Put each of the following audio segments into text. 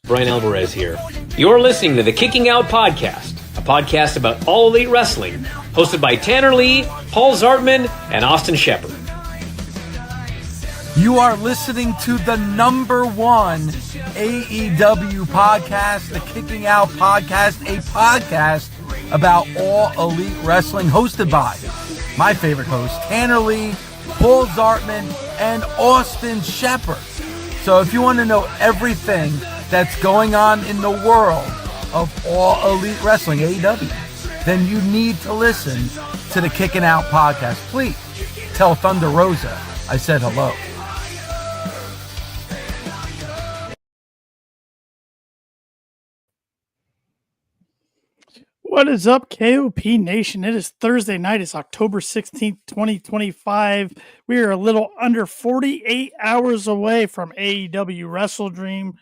Brian Alvarez here. You're listening to the Kicking Out Podcast, a podcast about All Elite Wrestling, hosted by Tanner Lee, Paul Zartman, and Austin Shepard. You are listening to the number one AEW podcast, the Kicking Out Podcast, a podcast about All Elite Wrestling, hosted by my favorite host, Tanner Lee, Paul Zartman, and Austin Shepard. So if you want to know everything that's going on in the world of All Elite Wrestling, AEW, then you need to listen to the Kicking Out Podcast. Please tell Thunder Rosa I said hello. What is up, KOP Nation? It is Thursday night. It's October 16th, 2025. We are a little under 48 hours away from AEW WrestleDream,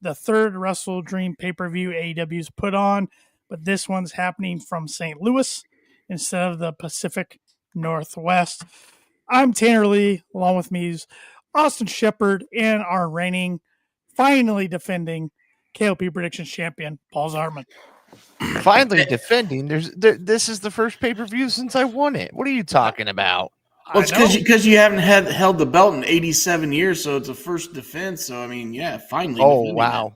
the third WrestleDream pay-per-view AEW's put on, but this one's happening from St. Louis instead of the Pacific Northwest. I'm Tanner Lee. Along with me is Austin Shepard and our reigning, finally defending KOP Predictions champion, Paul Zartman. Finally defending. This is the first pay-per-view since I won it. What are you talking about? Well, it's because you haven't held the belt in 87 years, so it's a first defense. So I mean, yeah, finally. Oh wow,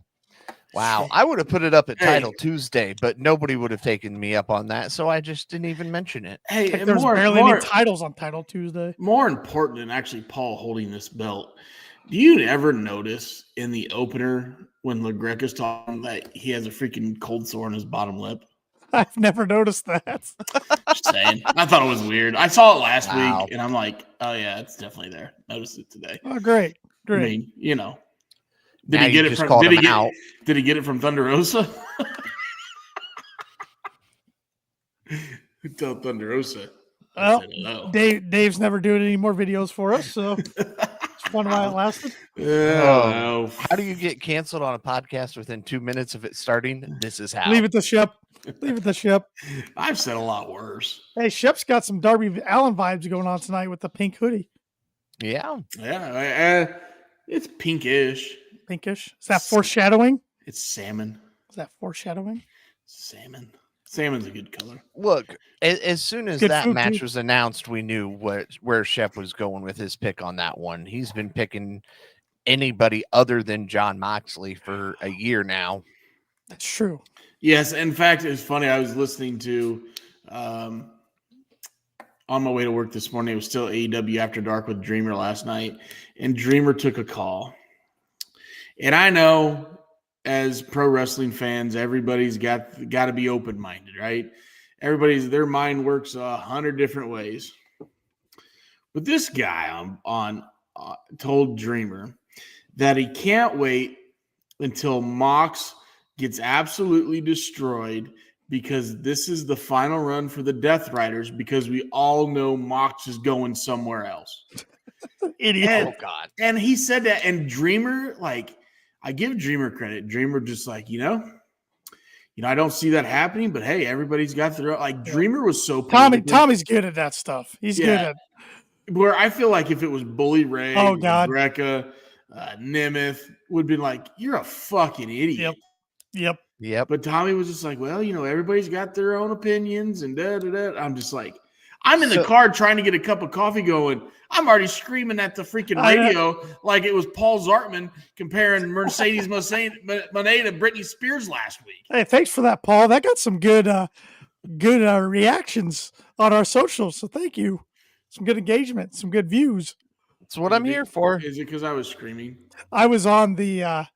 wow! I would have put it up at Title Tuesday, but nobody would have taken me up on that, so I just didn't even mention it. Hey, like there's barely any titles on Title Tuesday. More important than actually Paul holding this belt, do you ever notice in the opener when LaGreca's talking that he has a freaking cold sore on his bottom lip? I've never noticed that. Just saying. I thought it was weird. I saw it last week, and I'm like, oh, yeah, it's definitely there. Noticed it today. Oh, great. I mean, you know. Did he get it from Thunder Rosa? Tell Thunder Rosa. Well, Dave's never doing any more videos for us, so it's fun while it lasted. Yeah. How do you get canceled on a podcast within 2 minutes of it starting? This is how. Leave it to Shep. Leave it to Shep. I've said a lot worse. Hey, Shep's got some Darby Allin vibes going on tonight with the pink hoodie. Yeah. Yeah. It's pinkish. Pinkish. Is that foreshadowing? It's salmon. Is that foreshadowing? Salmon. Salmon's a good color. Look, as soon as that match was announced, we knew where Shep was going with his pick on that one. He's been picking anybody other than Jon Moxley for a year now. That's true. Yes, in fact, it's funny. I was listening to on my way to work this morning. It was still AEW After Dark with Dreamer last night, and Dreamer took a call. And I know, as pro wrestling fans, everybody's got to be open-minded, right? Their mind works 100 different ways. But this guy told Dreamer that he can't wait until Mox gets absolutely destroyed, because this is the final run for the Death Riders, because we all know Mox is going somewhere else. Idiot. Oh, God. And he said that, and Dreamer, like, I give Dreamer credit. Dreamer just like, I don't see that happening, but hey, everybody's got their, like, Dreamer was so Tommy's good at that stuff. He's good at it. Where I feel like if it was Bully Ray, Greca, Nemeth, would be like, you're a fucking idiot. Yep. But Tommy was just like, well, everybody's got their own opinions and da-da-da. I'm just like, I'm in the car trying to get a cup of coffee going. I'm already screaming at the freaking radio like it was Paul Zartman comparing Mercedes Monet to Britney Spears last week. Hey, thanks for that, Paul. That got some good reactions on our socials, so thank you. Some good engagement, some good views. That's what I'm here for. Is it because I was screaming? I was on the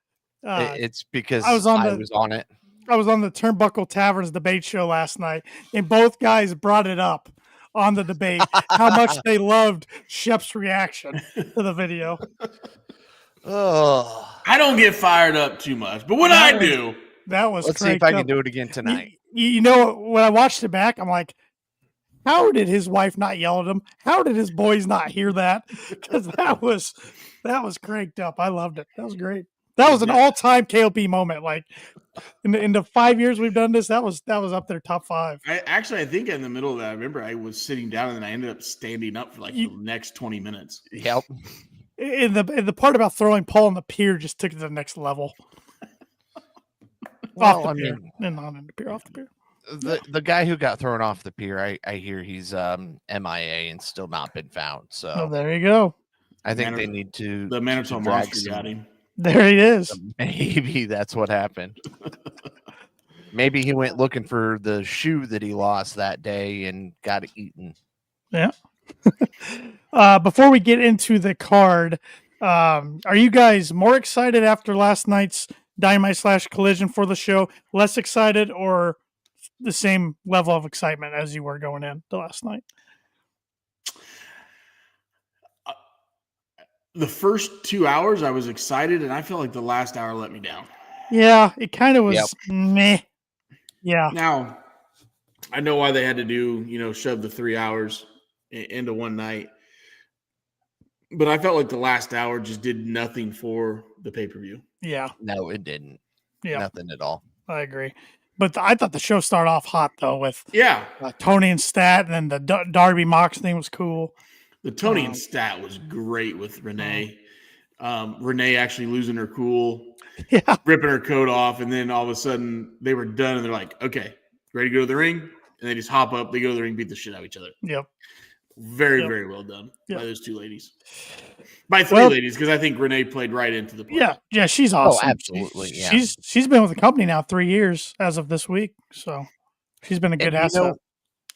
it's because I was on it. I was on the Turnbuckle Taverns debate show last night, and both guys brought it up on the debate how much they loved Shep's reaction to the video. Oh, I don't get fired up too much, but when I do, let's see if I can do it again tonight. You know, when I watched it back, I'm like, how did his wife not yell at him? How did his boys not hear that? Because that was cranked up. I loved it. That was great. That was an all-time KOP moment. Like in the 5 years we've done this, that was up there top 5. I think in the middle of that, I remember I was sitting down and then I ended up standing up for the next 20 minutes. Yep. In the part about throwing Paul on the pier just took it to the next level. Off Well, the I pier. mean, And not in the pier, off the pier. the guy who got thrown off the pier, I hear he's MIA and still not been found. So So there you go. I think they need to. The Manitoba drag Monster got him. There he is. Maybe that's what happened. Maybe he went looking for the shoe that he lost that day and got it eaten. Yeah. Before we get into the card, are you guys more excited after last night's Dynamite / Collision for the show? Less excited, or the same level of excitement as you were going into last night? The first 2 hours, I was excited, and I felt like the last hour let me down. Yeah, it kind of was meh. Yeah. Now, I know why they had to do, shove the 3 hours into one night. But I felt like the last hour just did nothing for the pay-per-view. Yeah. No, it didn't. Yeah. Nothing at all. I agree. But I thought the show started off hot, though, with Tony and Stat, and then the Darby Mox thing was cool. The Tony and Stat was great with Renee. Renee actually losing her cool, ripping her coat off, and then all of a sudden they were done, and they're like, okay, ready to go to the ring? And they just hop up, they go to the ring, beat the shit out of each other. Yep. Very, very well done by those two ladies. By three ladies, because I think Renee played right into the part. Yeah, she's awesome. Oh, absolutely. She's been with the company now 3 years as of this week, so she's been a good asset.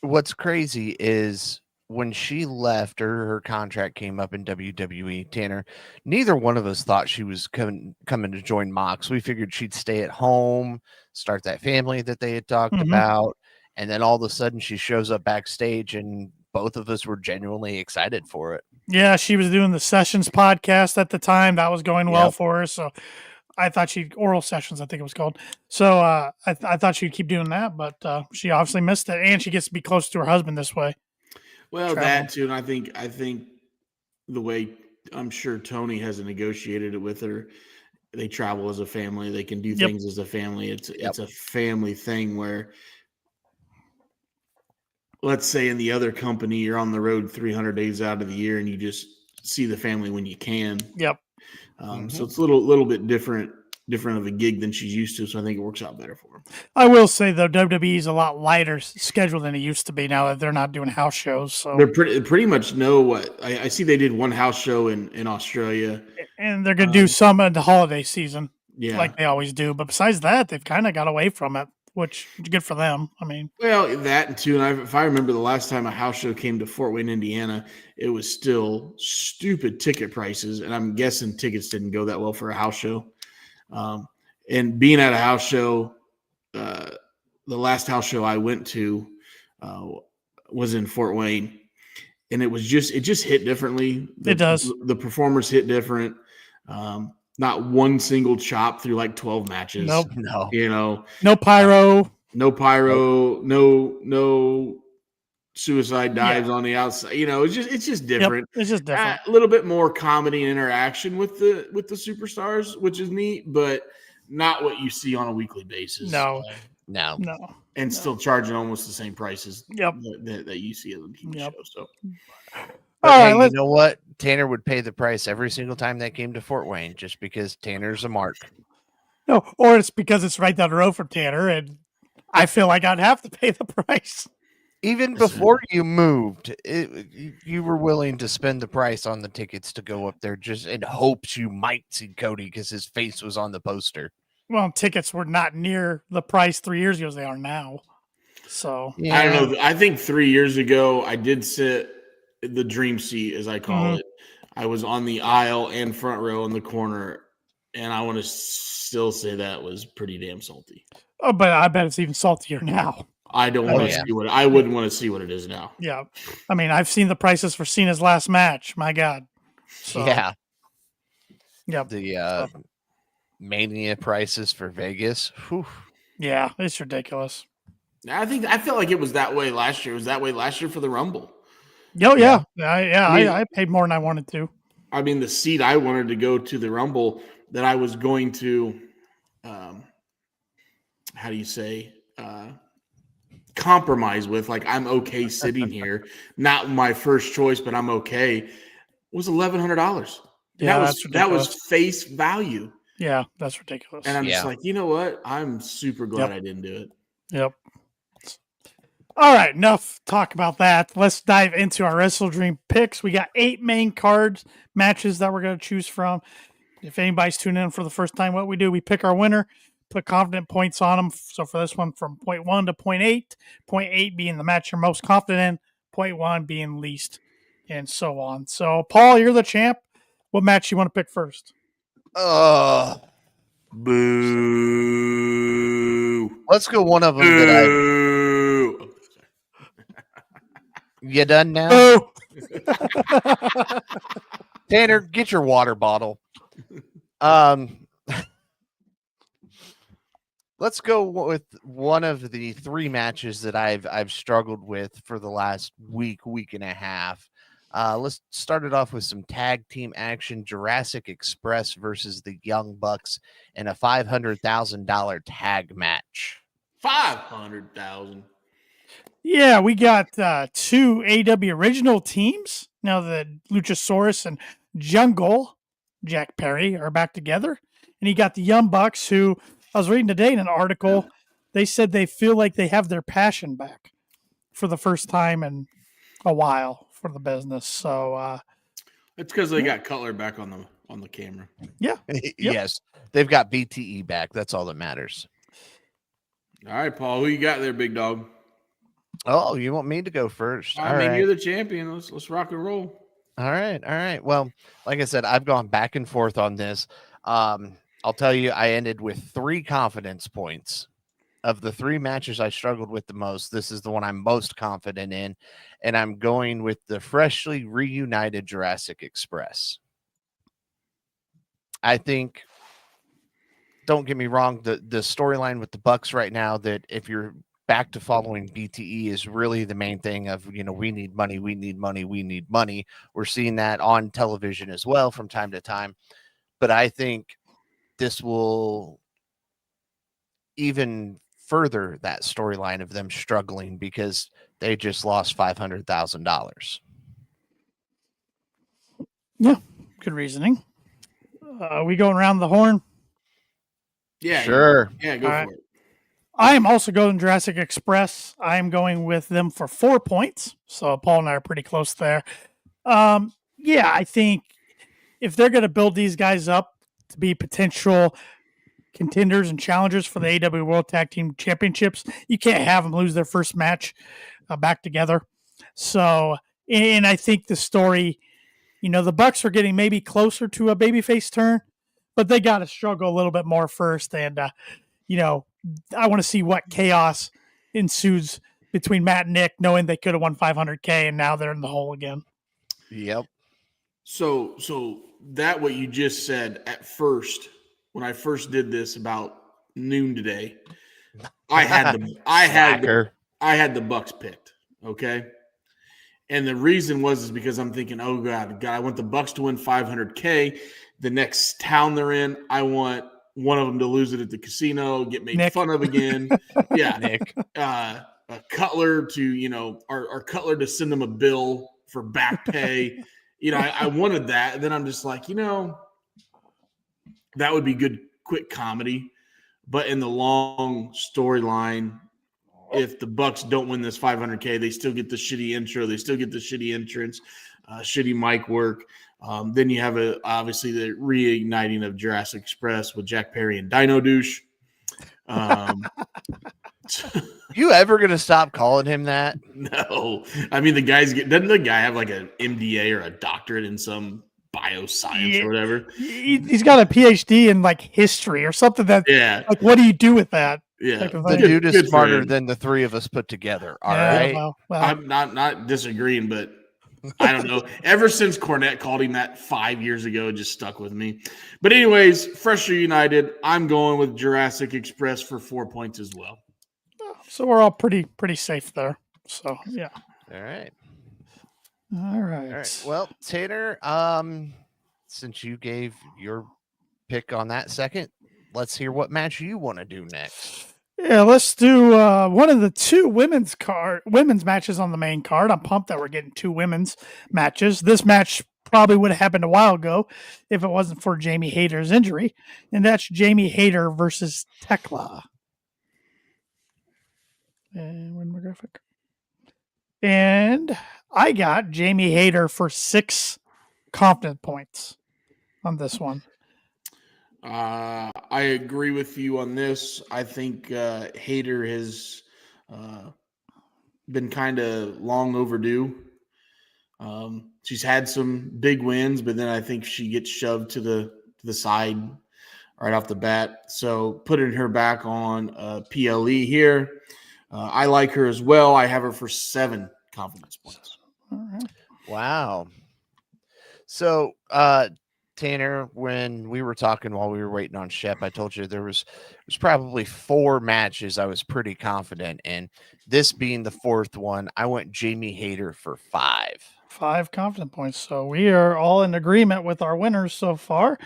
What's crazy is when she left or her contract came up in WWE, Tanner, neither one of us thought she was coming to join Mox. We figured she'd stay at home, start that family that they had talked about, and then all of a sudden she shows up backstage, and both of us were genuinely excited for it. Yeah, she was doing the Sessions podcast at the time. That was going well for her, so I thought Oral Sessions, I think it was called. So I thought she'd keep doing that, but she obviously missed it, and she gets to be close to her husband this way. Well, that too, and I think the way I'm sure Tony has negotiated it with her, they travel as a family, they can do things as a family. It's a family thing where, let's say in the other company, you're on the road 300 days out of the year, and you just see the family when you can. Yep. So it's a little bit different of a gig than she's used to. So I think it works out better for her. I will say though, WWE is a lot lighter schedule than it used to be now that they're not doing house shows. So they're pretty much know what I see. They did one house show in Australia, and they're going to do some in the holiday season, like they always do. But besides that, they've kind of got away from it, which is good for them. I mean, well, that too. And if I remember the last time a house show came to Fort Wayne, Indiana, it was still stupid ticket prices, and I'm guessing tickets didn't go that well for a house show. And being at a house show, the last house show I went to was in Fort Wayne, and it just hit differently. It does. The performers hit different. Not one single chop through like 12 matches. Nope. No. No pyro. No suicide dives on the outside. It's just different. Yep, it's just different. A little bit more comedy and interaction with the superstars, which is neat, but not what you see on a weekly basis. No. And still charging almost the same prices that you see on the TV show. So, hey, you know what? Tanner would pay the price every single time they came to Fort Wayne just because Tanner's a mark. No, or it's because it's right down the road from Tanner, and I feel like I'd have to pay the price. Even before you moved, you were willing to spend the price on the tickets to go up there just in hopes you might see Cody because his face was on the poster. Well, tickets were not near the price 3 years ago as they are now. So I don't know. I think 3 years ago, I did sit the dream seat, as I call it. I was on the aisle and front row in the corner, and I want to still say that was pretty damn salty. Oh, but I bet it's even saltier now. I don't want to see I wouldn't want to see what it is now. Yeah. I mean, I've seen the prices for Cena's last match. My God. So, yeah. Yep. The Mania prices for Vegas. Whew. Yeah, it's ridiculous. I felt like it was that way last year. It was that way last year for the Rumble. Oh, yeah. I paid more than I wanted to. I mean, the seat I wanted to go to the Rumble that I was going to, how do you say, compromise with, like I'm okay sitting here, not my first choice, but I'm okay, was $1,100. Yeah, that was face value. Yeah, that's ridiculous. And I'm just like, you know what? I'm super glad I didn't do it. Yep. All right, enough talk about that. Let's dive into our WrestleDream picks. We got 8 main card matches that we're going to choose from. If anybody's tuning in for the first time, what we do, we pick our winner, put confident points on them. So for this one, from point 1 to point 8, point 8 being the match you're most confident in, point 1 being least, and so on. So, Paul, you're the champ. What match you want to pick first? Boo. Let's go one of them that You done now? Oh. Tanner, get your water bottle. Let's go with one of the 3 matches that I've struggled with for the last week and a half. Let's start it off with some tag team action. Jurassic Express versus the Young Bucks in a $500,000 tag match. 500,000. Yeah, we got 2 AEW original teams. Now that Luchasaurus and Jungle Jack Perry are back together. And you got the Young Bucks, who I was reading today in an article. They said they feel like they have their passion back for the first time in a while for the business. So it's because they got Cutler back on the camera. Yeah. Yes. They've got BTE back. That's all that matters. All right, Paul. Who you got there, big dog? Oh, you want me to go first? I mean, you're the champion. Let's rock and roll. All right. Well, like I said, I've gone back and forth on this. I'll tell you, I ended with 3 confidence points. Of the 3 matches I struggled with the most, this is the one I'm most confident in, and I'm going with the freshly reunited Jurassic Express. I think, don't get me wrong, the storyline with the Bucks right now, that if you're back to following BTE, is really the main thing of, we need money. We're seeing that on television as well from time to time. But I think this will even further that storyline of them struggling because they just lost $500,000. Yeah, good reasoning. We going around the horn? Yeah, sure. Yeah, go for it. I am also going Jurassic Express. I am going with them for 4 points. So Paul and I are pretty close there. I think if they're going to build these guys up to be potential contenders and challengers for the AEW World Tag Team Championships, you can't have them lose their first match back together. So, and I think the story, the Bucks are getting maybe closer to a babyface turn, but they got to struggle a little bit more first. And, I want to see what chaos ensues between Matt and Nick, knowing they could have won $500K and now they're in the hole again. Yep. So that what you just said at first, when I first did this about noon today, I had the Bucks picked. Okay. And the reason is because I'm thinking, oh God, I want the Bucks to win $500K. The next town they're in, I want one of them to lose it at the casino, get made fun of again. Yeah. Nick. Cutler to, our Cutler to send them a bill for back pay. I wanted that. And then I'm just like, that would be good, quick comedy. But in the long storyline, if the Bucks don't win this $500K, they still get the shitty intro. They still get the shitty entrance, shitty mic work. Then you have obviously the reigniting of Jurassic Express with Jack Perry and Dino Douche. You ever going to stop calling him that? No. I mean, doesn't the guy have like an MDA or a doctorate in some bioscience or whatever? He's got a PhD in like history or something like, what do you do with that? Yeah. The dude is smarter than the 3 of us put together. All right. Well. I'm not disagreeing, but I don't know. Ever since Cornette called him that 5 years ago, it just stuck with me. But anyways, Freshly United, I'm going with Jurassic Express for 4 points as well. So we're all pretty safe there. So yeah. All right. Well, Tanner, since you gave your pick on that second, let's hear what match you want to do next. Yeah, let's do one of the 2 women's matches on the main card. I'm pumped that we're getting 2 women's matches. This match probably would have happened a while ago if it wasn't for Jamie Hayter's injury. And that's Jamie Hayter versus Tekla. And where's my graphic? And I got Jamie Hayter for 6 confidence points on this one. I agree with you on this. I think Hayter has been kind of long overdue. She's had some big wins, but then I think she gets shoved to the side right off the bat. So putting her back on PLE here. I like her as well. I have her for 7 confidence points. All right. Wow. So, Tanner, when we were talking while we were waiting on Shep, I told you there was probably 4 matches I was pretty confident in. This being the 4th one, I went Jamie Hayter for 5. 5 confidence points. So we are all in agreement with our winners so far.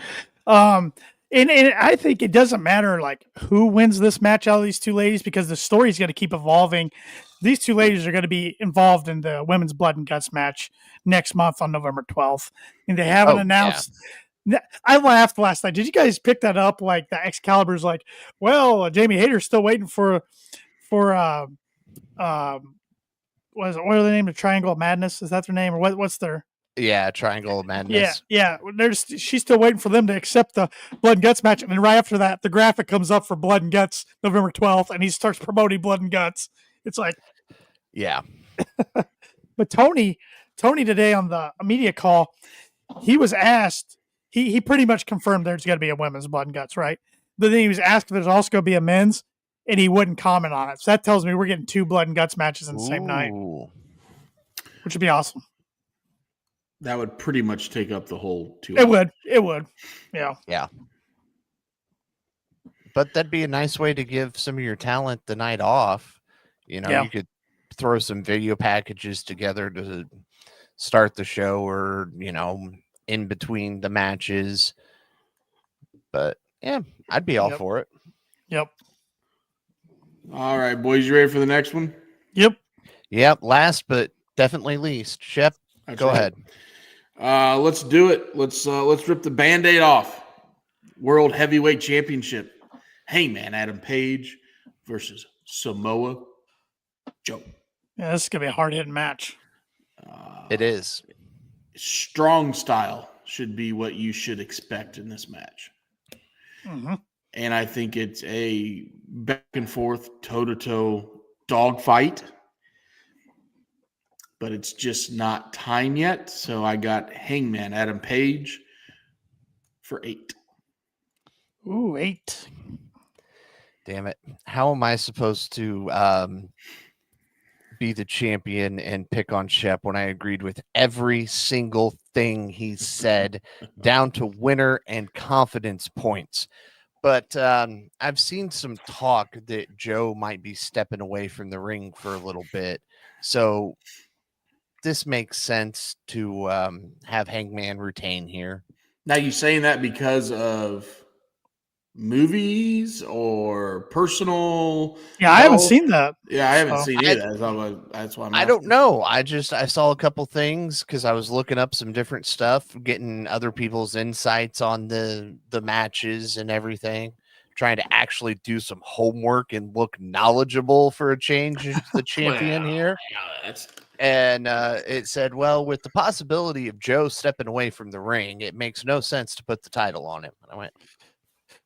And I think it doesn't matter like who wins this match out of these 2 ladies, because the story is going to keep evolving. These 2 ladies are going to be involved in the women's blood and guts match next month on November 12th. And they haven't announced. Yeah. I laughed last night. Did you guys pick that up? Like the Excalibur's like, well, Jamie Hayter's still waiting for what are the name of Triangle of Madness? Is that their name, or what's their? Yeah, Triangle of Madness. Yeah. She's still waiting for them to accept the Blood and Guts match, and then right after that, the graphic comes up for Blood and Guts November 12th, and he starts promoting Blood and Guts. It's like, yeah. But Tony today on the media call, he was asked. He pretty much confirmed there's going to be a women's Blood and Guts, right? But then he was asked if there's also going to be a men's, and he wouldn't comment on it. So that tells me we're getting 2 Blood and Guts matches in the same night, which would be awesome. That would pretty much take up the whole 2 hours. It would. Yeah. Yeah. But that'd be a nice way to give some of your talent the night off. You know, you could throw some video packages together to start the show, or, you know, in between the matches. But yeah, I'd be all for it. Yep. All right, boys, you ready for the next one? Yep. Last but definitely least, Shep, go ahead. Let's do it. Let's rip the Band-Aid off. World Heavyweight Championship. Hangman Adam Page versus Samoa Joe. Yeah, this is gonna be a hard-hitting match. It is. Strong style should be what you should expect in this match. Mm-hmm. And I think it's a back and forth, toe-to-toe dogfight. But it's just not time yet. So I got Hangman Adam Page for 8. Ooh, 8. Damn it. How am I supposed to be the champion and pick on Shep when I agreed with every single thing he said, down to winner and confidence points? But I've seen some talk that Joe might be stepping away from the ring for a little bit. So this makes sense to have Hangman retain here. Now, you saying that because of movies or personal? Yeah, I haven't seen that. Yeah, I haven't seen either. That's why I'm asking. I don't know. I saw a couple things because I was looking up some different stuff, getting other people's insights on the matches and everything, trying to actually do some homework and look knowledgeable for a change as the champion here. And it said, well, with the possibility of Joe stepping away from the ring, it makes no sense to put the title on him. And I went,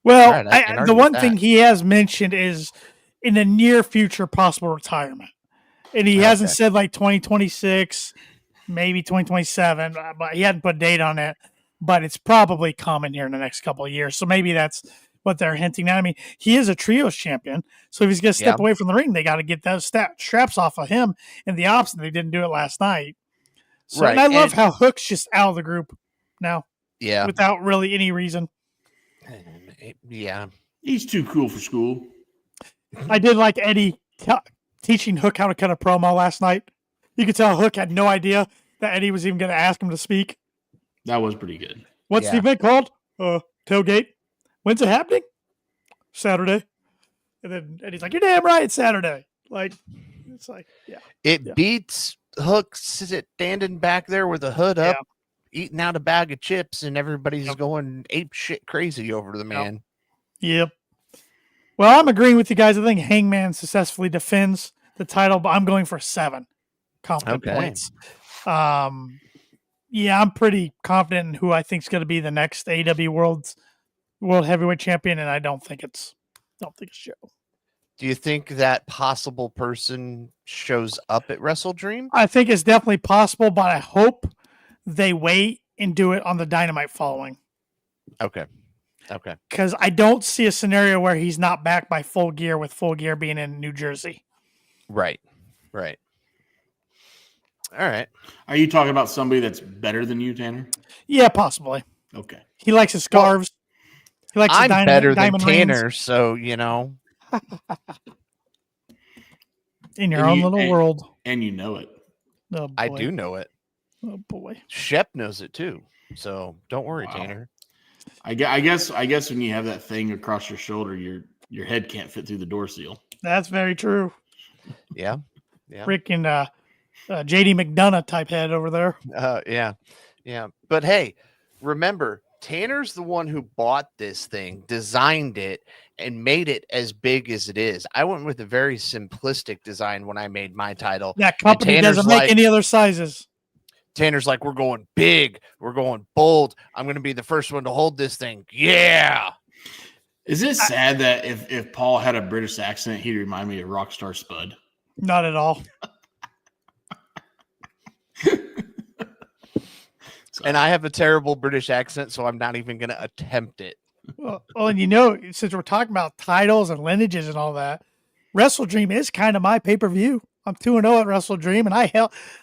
well, the one thing he has mentioned is in the near future possible retirement. And he hasn't said like 2026, maybe 2027, but he hadn't put a date on it. But it's probably coming here in the next couple of years. So maybe that's what they're hinting at. I mean, he is a trios champion. So if he's going to step away from the ring, they got to get those straps off of him in the opposite. They didn't do it last night. So, right. And I love how Hook's just out of the group now. Yeah. Without really any reason. Yeah. He's too cool for school. I did like Eddie teaching Hook how to cut a promo last night. You could tell Hook had no idea that Eddie was even going to ask him to speak. That was pretty good. What's the event called? Tailgate. When's it happening? Saturday. And then Eddie's like, you're damn right, it's Saturday. Like, it's like, It beats Hook standing back there with the hood up, eating out a bag of chips, and everybody's going ape shit crazy over the man. Yep. Well, I'm agreeing with you guys. I think Hangman successfully defends the title, but I'm going for 7 confident points. Yeah, I'm pretty confident in who I think is going to be the next AEW World Heavyweight Champion, and I don't think it's Joe. Do you think that possible person shows up at WrestleDream? I think it's definitely possible, but I hope they wait and do it on the Dynamite following. Okay. Because I don't see a scenario where he's not back by Full Gear, with Full Gear being in New Jersey. Right. All right. Are you talking about somebody that's better than you, Tanner? Yeah, possibly. Okay. He likes his scarves. He likes I'm better than Tanner, rings. so you know. In your own little world. And you know it. Oh, boy. I do know it. Oh boy. Shep knows it too. So don't worry, Tanner. I guess when you have that thing across your shoulder, your head can't fit through the door seal. That's very true. Yeah. Freaking JD McDonough type head over there. Yeah. But hey, remember, Tanner's the one who bought this thing, designed it, and made it as big as it is. I went with a very simplistic design when I made my title. That company doesn't make any other sizes. Tanner's like, we're going big. We're going bold. I'm going to be the first one to hold this thing. Yeah. Is it sad that if Paul had a British accent, he'd remind me of Rockstar Spud? Not at all. And I have a terrible British accent, so I'm not even going to attempt it. Well, and since we're talking about titles and lineages and all that, WrestleDream is kind of my pay-per-view. I'm 2-0 at WrestleDream, and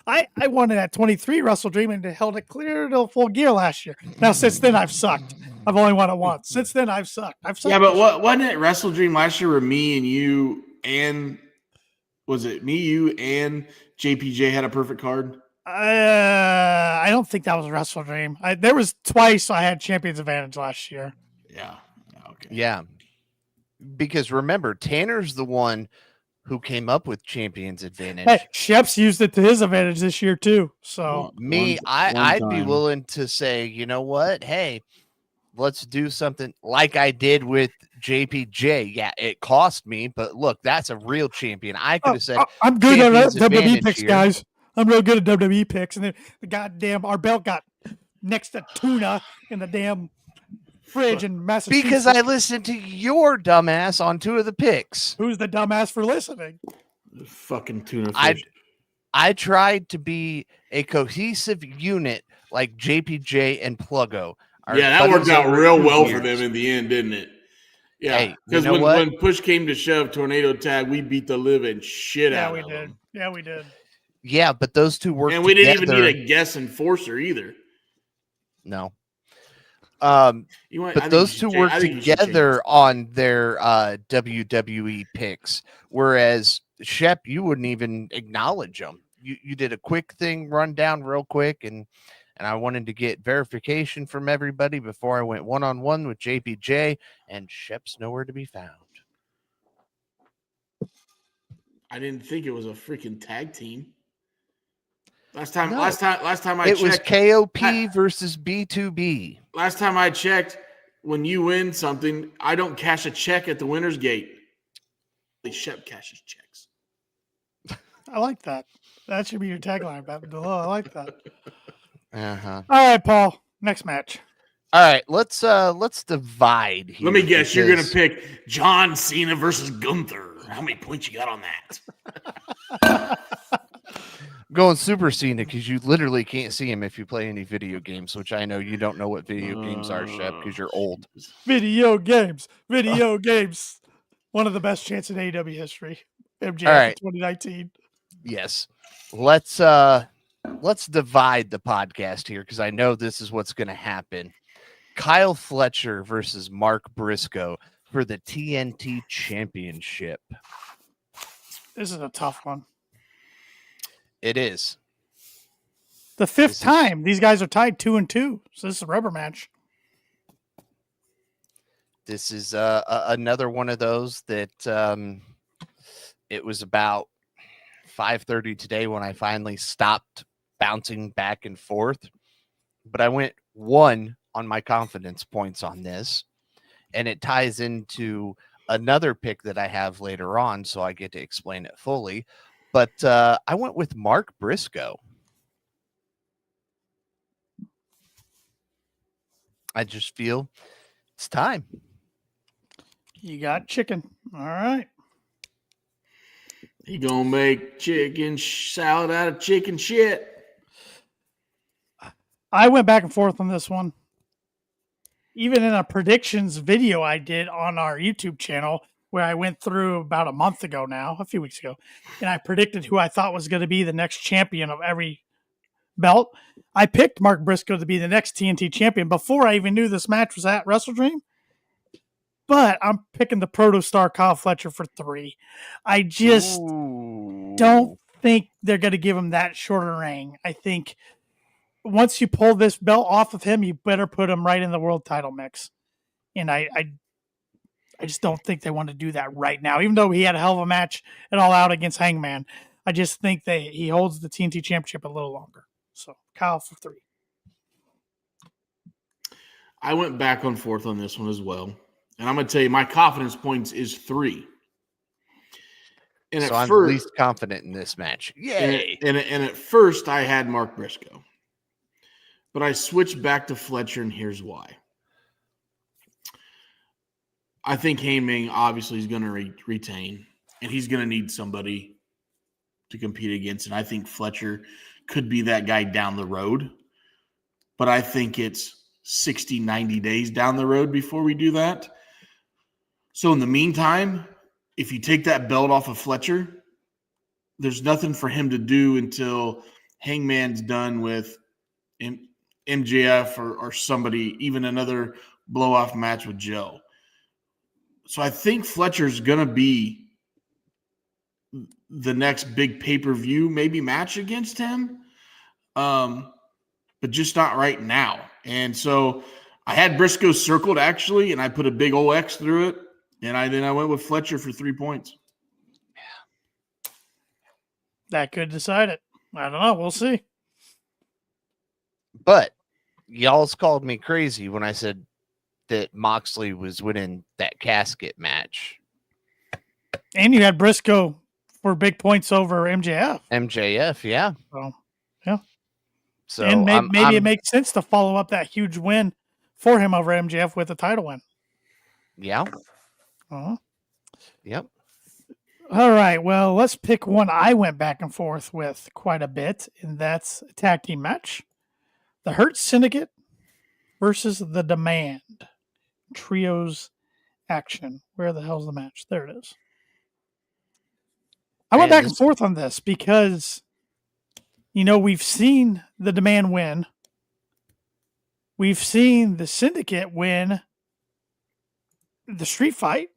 I won it at 23 WrestleDream and held it clear to Full Gear last year. Now, since then, I've sucked. I've only won it once. Since then, I've sucked. Yeah, but wasn't it WrestleDream last year where me and you and JPJ had a perfect card? I don't think that was WrestleDream. There was twice I had Champions Advantage last year. Yeah. Okay. Yeah. Because remember, Tanner's the one who came up with Champions Advantage. Hey, Shep's used it to his advantage this year too. So I'd be willing to say, you know what? Hey, let's do something like I did with JPJ. Yeah, it cost me, but look, that's a real champion. I could have said, I'm good at WWE picks, guys. I'm real good at WWE picks. And then our belt got next to tuna in the damn fridge in Massachusetts. Because I listened to your dumbass on 2 of the picks. Who's the dumbass for listening? Fucking tuna fish. I tried to be a cohesive unit like JPJ and Pluggo. That worked out real well for them in the end, didn't it? Yeah, because when push came to shove, tornado tag, we beat the living shit out of them. Yeah, we did. Yeah, but those two worked together. And we didn't even need a guest enforcer either. No. But those two worked together on their WWE picks, whereas Shep, you wouldn't even acknowledge them. You did a quick thing, rundown real quick, and I wanted to get verification from everybody before I went one-on-one with JPJ, and Shep's nowhere to be found. I didn't think it was a freaking tag team. Last time I checked, it was KOP versus B2B. Last time I checked, when you win something, I don't cash a check at the winner's gate. Shep cashes checks. I like that. That should be your tagline, Below. I like that. Uh-huh. All right, Paul. Next match. All right, let's divide here. Let me guess, you're gonna pick John Cena versus Gunther. How many points you got on that? Going Super Cena because you literally can't see him if you play any video games, which I know you don't know what video games are, Shep, because you're old. Video games. One of the best chants in AEW history. MJF in 2019. Yes. Let's divide the podcast here because I know this is what's going to happen. Kyle Fletcher versus Mark Briscoe for the TNT Championship. This is a tough one. It is. The fifth time these guys are tied 2-2. So this is a rubber match. This is another one of those that it was about 5:30 today when I finally stopped bouncing back and forth. but I went 1 on my confidence points on this, and it ties into another pick that I have later on, so I get to explain it fully. But I went with Mark Briscoe. I just feel it's time. You got chicken. All right. He gonna make chicken salad out of chicken shit. I went back and forth on this one. Even in a predictions video I did on our YouTube channel, where I went through about a few weeks ago, and I predicted who I thought was going to be the next champion of every belt. I picked Mark Briscoe to be the next TNT champion before I even knew this match was at WrestleDream. But I'm picking the protostar Kyle Fletcher for 3. I just don't think they're going to give him that shorter reign. I think once you pull this belt off of him, you better put him right in the world title mix. And I just don't think they want to do that right now, even though he had a hell of a match at All Out against Hangman. I just think he holds the TNT Championship a little longer. So Kyle for 3. I went back and forth on this one as well. And I'm going to tell you, my confidence points is 3. And so I'm the least confident in this match. Yay! And at first, I had Mark Briscoe. But I switched back to Fletcher, and here's why. I think Heyman obviously is going to retain, and he's going to need somebody to compete against. And I think Fletcher could be that guy down the road. But I think it's 60, 90 days down the road before we do that. So in the meantime, if you take that belt off of Fletcher, there's nothing for him to do until Hangman's done with MJF or somebody, even another blow-off match with Joe. So I think Fletcher's going to be the next big pay-per-view maybe match against him, but just not right now. And so I had Briscoe circled, actually, and I put a big old X through it, and then I went with Fletcher for 3 points. Yeah. That could decide it. I don't know. We'll see. But y'all's called me crazy when I said that Moxley was winning that casket match. And you had Briscoe for big points over MJF. MJF, yeah. So, yeah. So and maybe it makes sense to follow up that huge win for him over MJF with a title win. Yeah. Uh-huh. Yep. All right. Well, let's pick one I went back and forth with quite a bit, and that's a tag team match. The Hurt Syndicate versus the Demand. Trios action. Where the hell's the match? There it is. I went back and forth on this because, we've seen the Demand win. We've seen the Syndicate win the street fight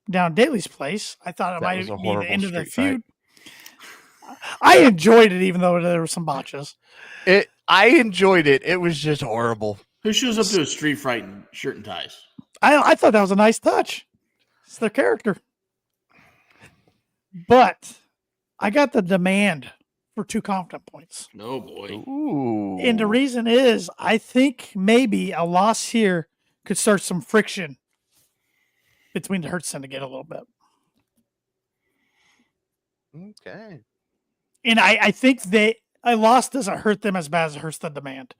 down Daly's place. I thought it might be the end of the feud. I enjoyed it, even though there were some botches. I enjoyed it. It was just horrible. Who shows up to a street fight in shirt and ties? I thought that was a nice touch. It's their character. But I got the Demand for 2 confident points. Oh, boy. Ooh. And the reason is I think maybe a loss here could start some friction between the Hurt Syndicate a little bit. Okay. And I think a loss doesn't hurt them as bad as it hurts the Demand.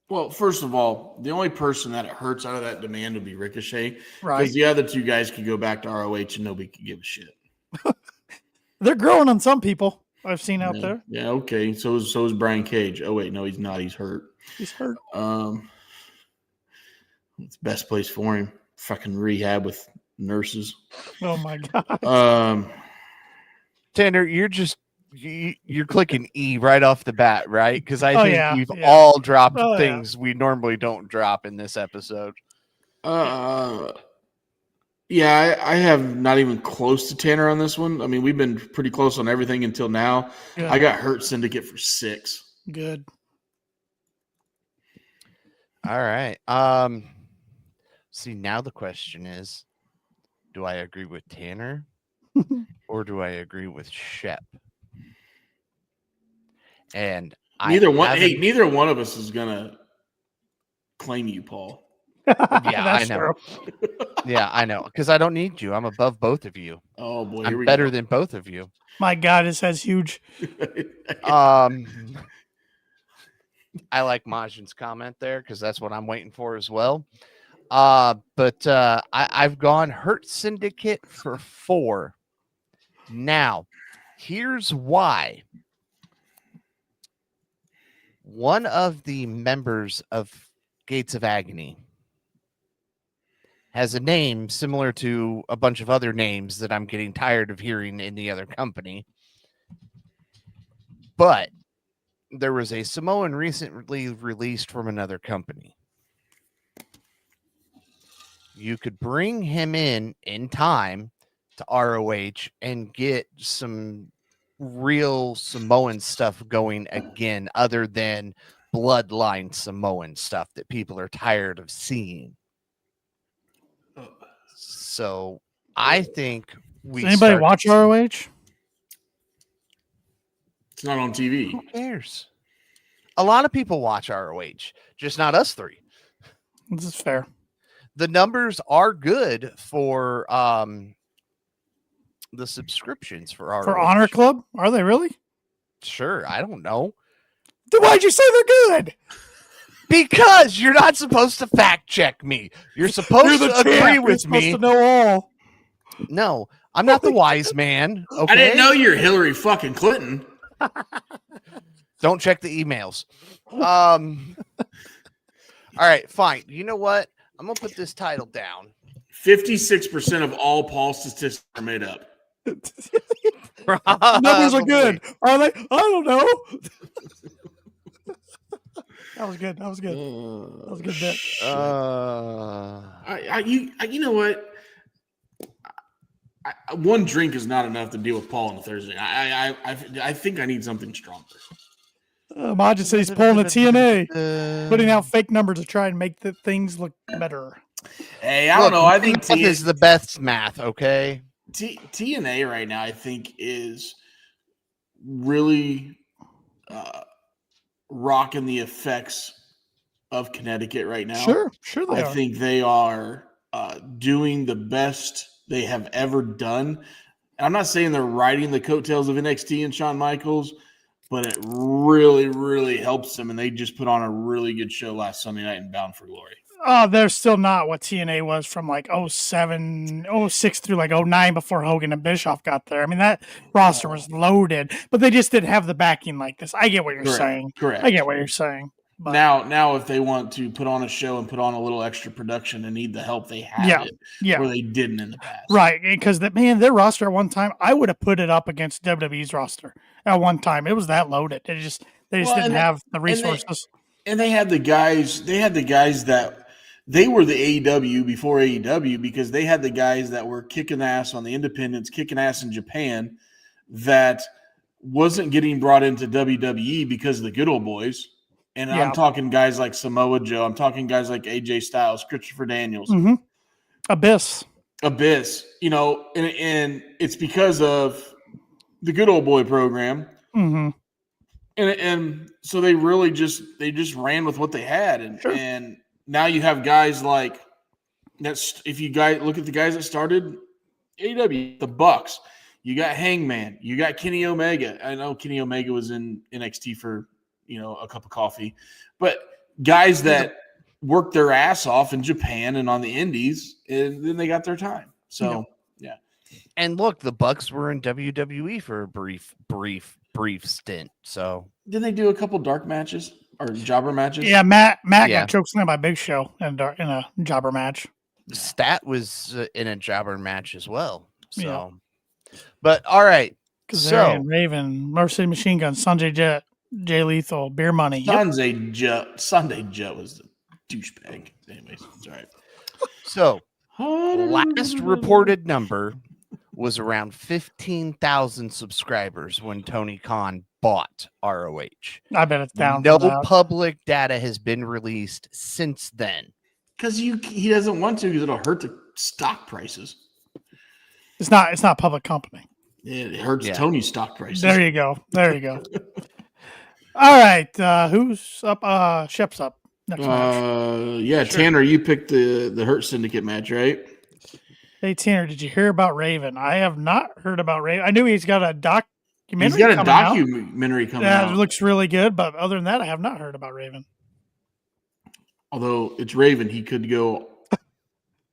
Well, first of all, the only person that it hurts out of that Demand would be Ricochet. Right. Because the other 2 guys could go back to ROH and nobody could give a shit. They're growing on some people I've seen out there. Yeah, okay. So is Brian Cage. Oh, wait, no, he's not. He's hurt. He's hurt. It's the best place for him. Fucking rehab with nurses. Oh, my God. Tanner, you're clicking E right off the bat, right? Because I think we've all dropped things we normally don't drop in this episode. Yeah, I have not even close to Tanner on this one. I mean, we've been pretty close on everything until now. Yeah. I got Hurt Syndicate for 6. Good. All right. See, now the question is, do I agree with Tanner or do I agree with Shep? And Neither one of us is gonna claim you, Paul. Yeah, I know. Yeah, I know. Because I don't need you. I'm above both of you. Oh boy, I'm better than both of you. My God, his head's huge. I like Majin's comment there because that's what I'm waiting for as well. But I've gone Hurt Syndicate for 4. Now, here's why. One of the members of Gates of Agony has a name similar to a bunch of other names that I'm getting tired of hearing in the other company. But there was a Samoan recently released from another company. You could bring him in time to ROH and get some real Samoan stuff going again, other than bloodline Samoan stuff that people are tired of seeing. So I think Does anybody watch ROH? It's not on TV. Who cares? A lot of people watch ROH, just not us three. This is fair. The numbers are good for the subscriptions for ROH. For Honor Club? Are they really? Sure, I don't know. Then why'd you say they're good? Because you're not supposed to fact check me. You're supposed to agree with me. You're supposed to know all. No, I'm not the wise man. Okay? I didn't know you're Hillary fucking Clinton. Don't check the emails. All right, fine. You know what? I'm going to put this title down. 56% of all Paul statistics are made up. Numbers are good. Are they? I don't know. That was good. That was good. That was a good bit. You know what? One drink is not enough to deal with Paul on a Thursday. I think I need something stronger. Majin said he's pulling a TNA, putting out fake numbers to try and make the things look better. Hey, I don't know. I think math is the best math. Okay. TNA right now, I think, is really rocking the effects of Connecticut right now. Sure they are. I think they are doing the best they have ever done. And I'm not saying they're riding the coattails of NXT and Shawn Michaels, but it really, really helps them. And they just put on a really good show last Sunday night in Bound for Glory. Oh, they're still not what TNA was from like 07, 06 through like 09 before Hogan and Bischoff got there. I mean, that roster was loaded, but they just didn't have the backing like this. I get what you're saying. Correct. I get what you're saying. But now, if they want to put on a show and put on a little extra production and need the help, they have it where they didn't in the past. Right, because their roster at one time, I would have put it up against WWE's roster at one time. It was that loaded. They just didn't have the resources. And they had the guys. They had the guys that they were the AEW before AEW because they had the guys that were kicking ass on the independents, kicking ass in Japan, that wasn't getting brought into WWE because of the good old boys. And I'm talking guys like Samoa Joe. I'm talking guys like AJ Styles, Christopher Daniels. Mm-hmm. Abyss. You know, and it's because of the good old boy program. Mm-hmm. And so they really just ran with what they had. And now you have guys like that's if you guys look at the guys that started AEW, the Bucks. You got Hangman. You got Kenny Omega. I know Kenny Omega was in NXT for a cup of coffee, but guys that worked their ass off in Japan and on the indies, and then they got their time. So, yeah. And look, the Bucks were in WWE for a brief stint. So didn't they do a couple dark matches or jobber matches? Yeah, Matt got chokeslammed by Big Show in a jobber match. Stat was in a jobber match as well. So, but all right. So Raven, Mercy Machine Gun, Sanjay Jet, Jay Lethal, Beer Money. Sunday Jet was the douchebag. Anyways, it's all right. So, last reported number was around 15,000 subscribers when Tony Khan bought ROH. I bet it's down. No public data has been released since then. Because he doesn't want to, because it'll hurt the stock prices. It's not a public company. It hurts Tony's stock prices. There you go. All right. Who's up? Shep's up. Next match. Yeah, sure. Tanner, you picked the Hurt Syndicate match, right? Hey, Tanner, did you hear about Raven? I have not heard about Raven. I knew he's got a documentary. He's got a documentary coming out. It looks really good, but other than that, I have not heard about Raven. Although it's Raven, he could go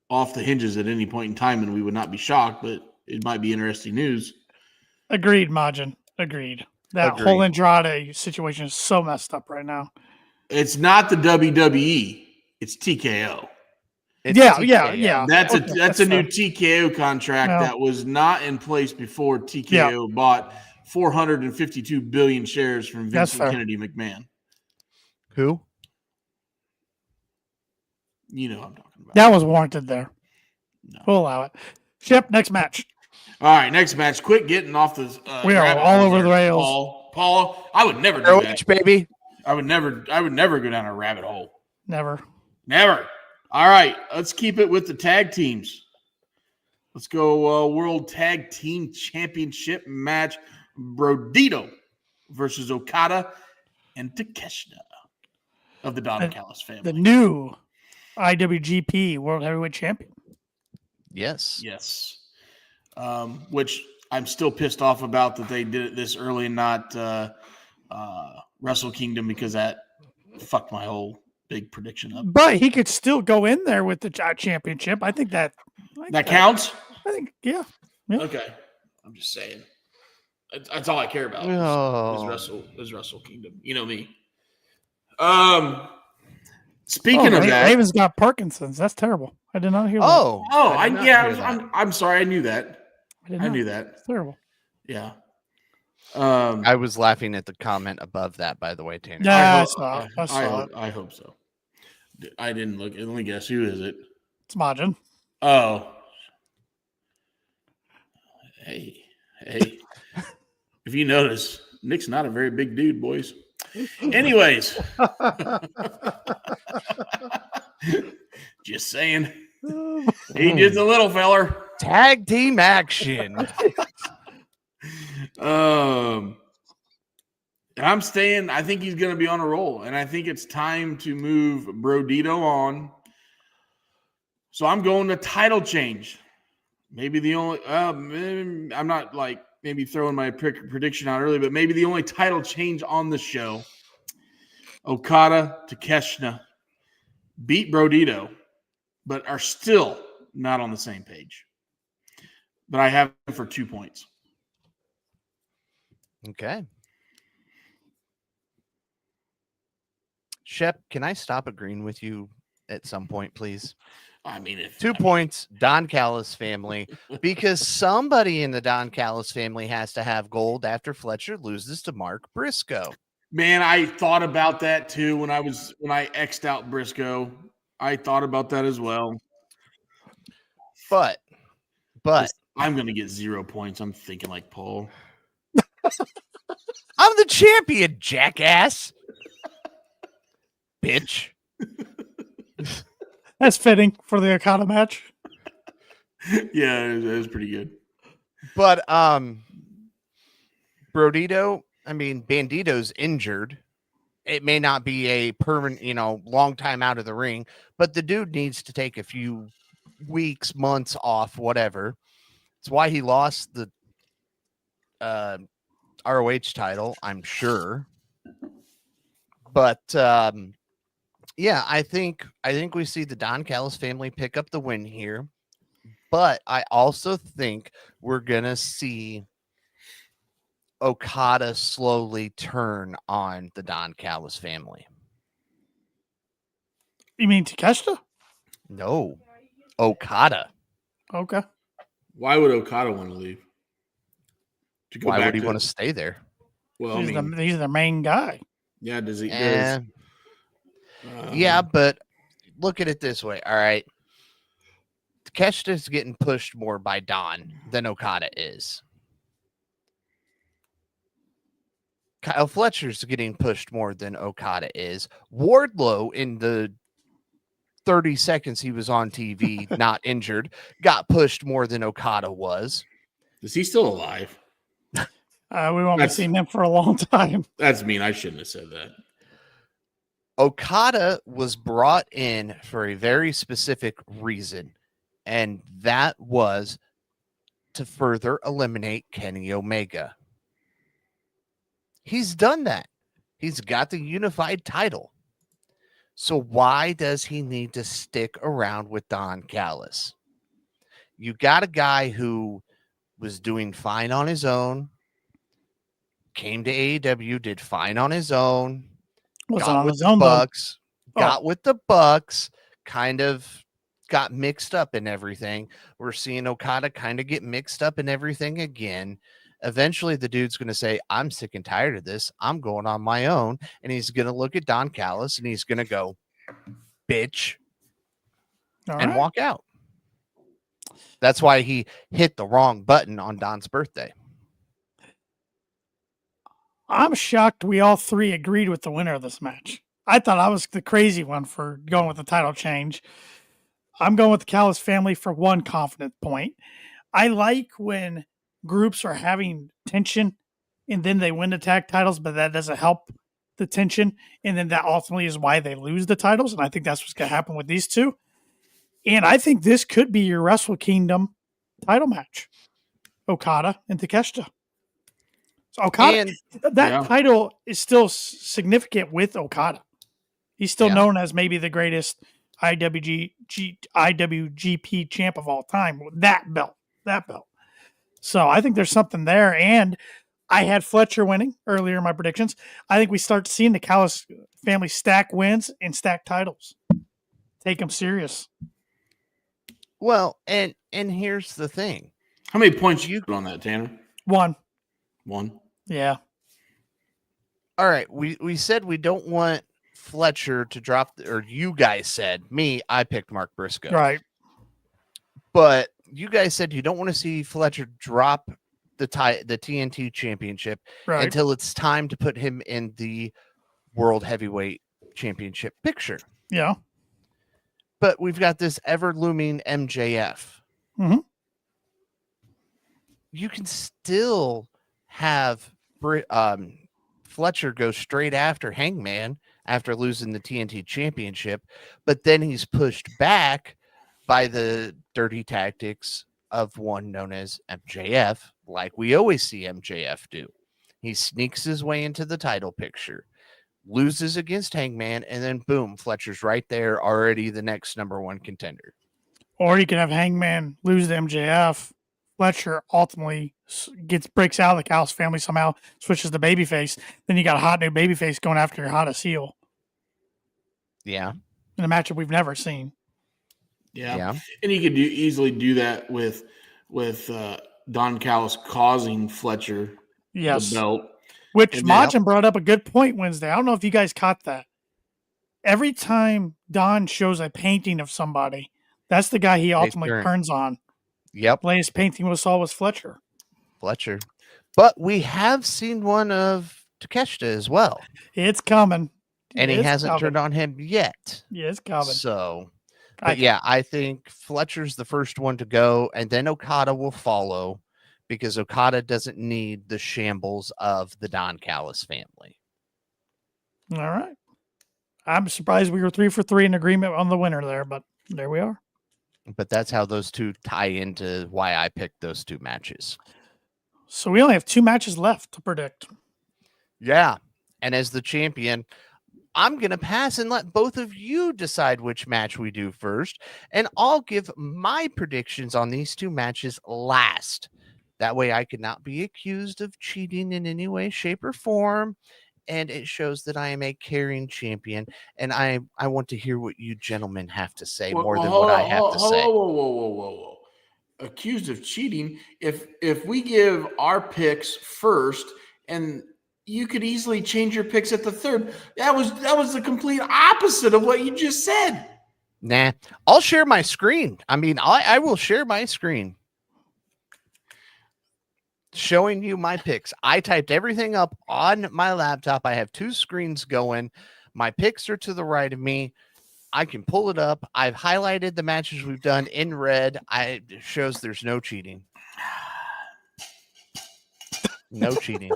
off the hinges at any point in time, and we would not be shocked, but it might be interesting news. Agreed, Majin. Agreed. That whole Andrade situation is so messed up right now. It's not the WWE. It's TKO. Yeah. That's a new TKO contract that was not in place before TKO bought 452 billion shares from Vincent Kennedy McMahon. Who? You know what I'm talking about. That was warranted there. No. We'll allow it. Shep, next match. All right, next match. Quit getting off the. We are all over the rails. Paul, I would never do that, baby. I would never go down a rabbit hole. Never. All right, let's keep it with the tag teams. Let's go World Tag Team Championship match. Brodito versus Okada and Takeshita of the Don Callis family. The new IWGP World Heavyweight Champion. Yes. Which I'm still pissed off about that they did it this early and not Wrestle Kingdom, because that fucked my whole big prediction up. But he could still go in there with the championship. I think that counts. I think, yeah. Okay, I'm just saying. That's all I care about. Is Wrestle Kingdom. You know me. Speaking of that, Raven's got Parkinson's. That's terrible. I did not hear that. I'm sorry. I knew that. I knew that. It's terrible. Yeah. I was laughing at the comment above that, by the way, Tanner. Yeah, I hope so. I didn't look. Let me guess. Who is it? It's Majin. Oh. Hey. If you notice, Nick's not a very big dude, boys. Anyways. Just saying. He just a little feller. Tag team action. I'm staying. I think he's going to be on a roll, and I think it's time to move Brodito on. So I'm going to title change. Maybe the only. I'm not maybe throwing my prediction out early, but maybe the only title change on the show. Okada to Takeshita beat Brodito, but are still not on the same page. But I have him for 2 points. Okay. Shep, can I stop agreeing with you at some point, please? I mean, 2 points, Don Callis family, because somebody in the Don Callis family has to have gold after Fletcher loses to Mark Briscoe. Man, I thought about that too when I X'd out Briscoe. I thought about that as well. But I'm going to get 0 points. I'm thinking like Paul. I'm the champion, jackass. Bitch. That's fitting for the Okada match. Yeah, it was pretty good. But Brodito, Bandito's injured. It may not be a permanent, long time out of the ring, but the dude needs to take a few weeks, months off, whatever. It's why he lost the ROH title, I'm sure. But yeah, I think we see the Don Callis family pick up the win here. But I also think we're gonna see Okada slowly turn on the Don Callis family. You mean Takeshita? No, Okada. Okay. Why would Okada want to leave? Why would he want to stay there? Well, he's the main guy. Yeah, does he? Yeah, but look at it this way. All right. Takeshita's getting pushed more by Don than Okada is. Kyle Fletcher's getting pushed more than Okada is. Wardlow, in the 30 seconds he was on TV, not injured, got pushed more than Okada was. Is he still alive? We won't be seeing him for a long time. That's mean. I shouldn't have said that. Okada was brought in for a very specific reason, and that was to further eliminate Kenny Omega. He's done that. He's got the unified title. So why does he need to stick around with Don Callis? You got a guy who was doing fine on his own, came to AEW, did fine on his own, got with the Bucks, kind of got mixed up in everything. We're seeing Okada kind of get mixed up in everything again. Eventually, the dude's going to say, I'm sick and tired of this. I'm going on my own. And he's going to look at Don Callis and he's going to go, bitch, and walk out. That's why he hit the wrong button on Don's birthday. I'm shocked we all three agreed with the winner of this match. I thought I was the crazy one for going with the title change. I'm going with the Callis family for one confident point. I like when groups are having tension and then they win the tag titles, but that doesn't help the tension. And then that ultimately is why they lose the titles. And I think that's what's going to happen with these two. And I think this could be your Wrestle Kingdom title match. Okada and Takeshita. So Okada, title is still significant with Okada. He's still known as maybe the greatest IWGP champ of all time. That belt. So I think there's something there. And I had Fletcher winning earlier in my predictions. I think we start seeing the Callis family stack wins and stack titles. Take them serious. Well, and here's the thing. How many points you put on that, Tanner? One. Yeah. All right. We said we don't want Fletcher to drop, or you guys said, I picked Mark Briscoe. Right. But you guys said you don't want to see Fletcher drop the TNT championship until it's time to put him in the World Heavyweight Championship picture. Yeah. But we've got this ever looming MJF. Mm-hmm. You can still have Fletcher go straight after Hangman after losing the TNT championship, but then he's pushed back by the dirty tactics of one known as MJF, like we always see MJF do. He sneaks his way into the title picture, loses against Hangman, and then boom, Fletcher's right there, already the next number one contender. Or you can have Hangman lose to MJF. Fletcher ultimately breaks out of the Callis family somehow, switches to babyface. Then you got a hot new babyface going after your hottest heel. Yeah. In a matchup we've never seen. Yeah. And you could easily do that with Don Callis causing Fletcher the belt. Which Machin brought up a good point Wednesday. I don't know if you guys caught that. Every time Don shows a painting of somebody, that's the guy he ultimately turns on. Yep. Latest painting we saw was Fletcher. But we have seen one of Takeshita as well. It's coming. And he hasn't turned on him yet. Yeah, it's coming. So, I think Fletcher's the first one to go, and then Okada will follow because Okada doesn't need the shambles of the Don Callis family. All right. I'm surprised we were 3 for 3 in agreement on the winner there, but there we are. But that's how those two tie into why I picked those two matches. So we only have 2 matches left to predict. Yeah. And as the champion, I'm going to pass and let both of you decide which match we do first. And I'll give my predictions on these 2 matches last. That way I could not be accused of cheating in any way, shape, or form. And it shows that I am a caring champion. And I want to hear what you gentlemen have to say more than what I have to say. Whoa. Accused of cheating. If we give our picks first, and you could easily change your picks at the third. That was the complete opposite of what you just said. Nah, I'll share my screen. I mean, I will share my screen. Showing you my picks. I typed everything up on my laptop. I have 2 screens going. My picks are to the right of me. I can pull it up. I've highlighted the matches we've done in red. It shows there's no cheating. No cheating.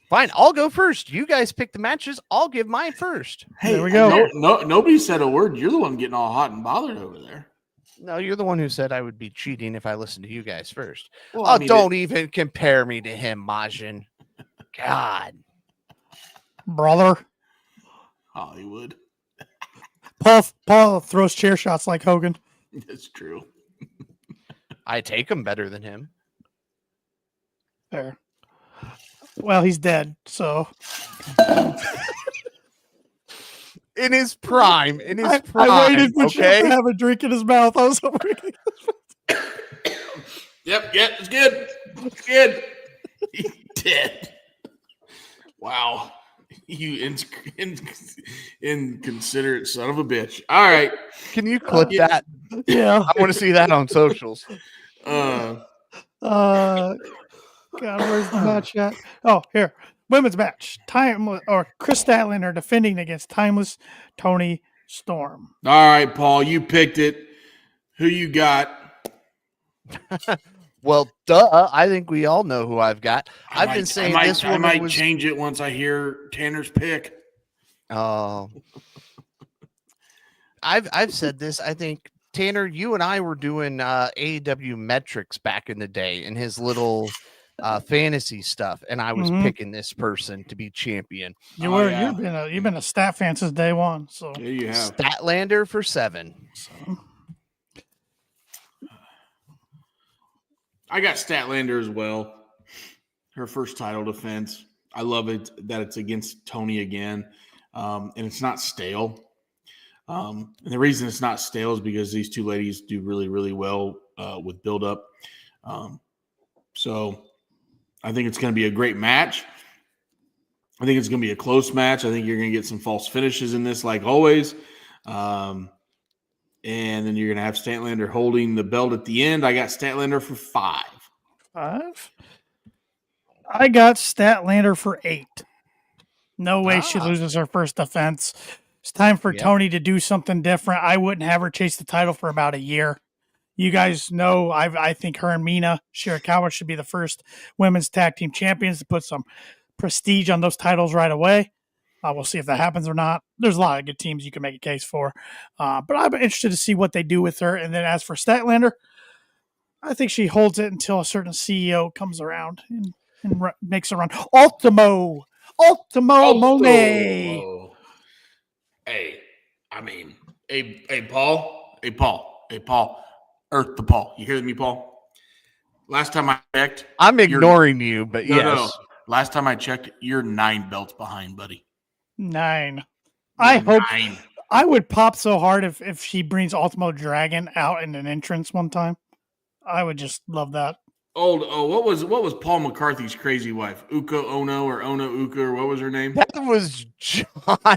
Fine, I'll go first. You guys pick the matches. I'll give mine first. Hey, There we go. Nobody said a word. You're the one getting all hot and bothered over there. No, you're the one who said I would be cheating if I listened to you guys first. Well, don't even compare me to him, Majin. God. Brother. Hollywood. Paul throws chair shots like Hogan. That's true. I take him better than him. Fair. Well, he's dead, so. In his prime. I waited for Shep to have a drink in his mouth. I was hoping. Yep, it's good. It's good. He's dead. Wow. You inconsiderate son of a bitch. All right. Can you clip that? Yeah. I want to see that on socials. God, where's the match at? Oh, here. Women's match. Chris Statlander defending against Timeless Tony Storm. All right, Paul, you picked it. Who you got? Well, duh. I think we all know who I've got. I might change it once I hear Tanner's pick. Oh. I've said this. I think Tanner, you and I were doing AEW metrics back in the day in his little fantasy stuff, and I was picking this person to be champion. You've been a stat fan since day one. So there you have Statlander for 7. So. I got Statlander as well. Her first title defense. I love it that it's against Tony again, and it's not stale. And the reason it's not stale is because these two ladies do really, really well with build-up. So I think it's going to be a great match. I think it's going to be a close match. I think you're going to get some false finishes in this, like always. And then you're going to have Statlander holding the belt at the end. I got Statlander for 5. 5? I got Statlander for 8. No way she loses her first defense. It's time for Tony to do something different. I wouldn't have her chase the title for about a year. You guys know I think her and Mina Shirakawa should be the first women's tag team champions to put some prestige on those titles right away. We'll see if that happens or not. There's a lot of good teams you can make a case for. But I'm interested to see what they do with her. And then as for Statlander, I think she holds it until a certain CEO comes around and makes a run. Ultimo Monet. Hey, Paul. Earth the Paul. You hear me, Paul? Last time I checked. I'm ignoring you, but yes. No. Last time I checked, you're 9 belts behind, buddy. 9. I hope 9. I would pop so hard if she brings Ultimo Dragon out in an entrance one time. I would just love that. What was Paul McCarthy's crazy wife? Uko Ono or Ono Uka or what was her name? That was John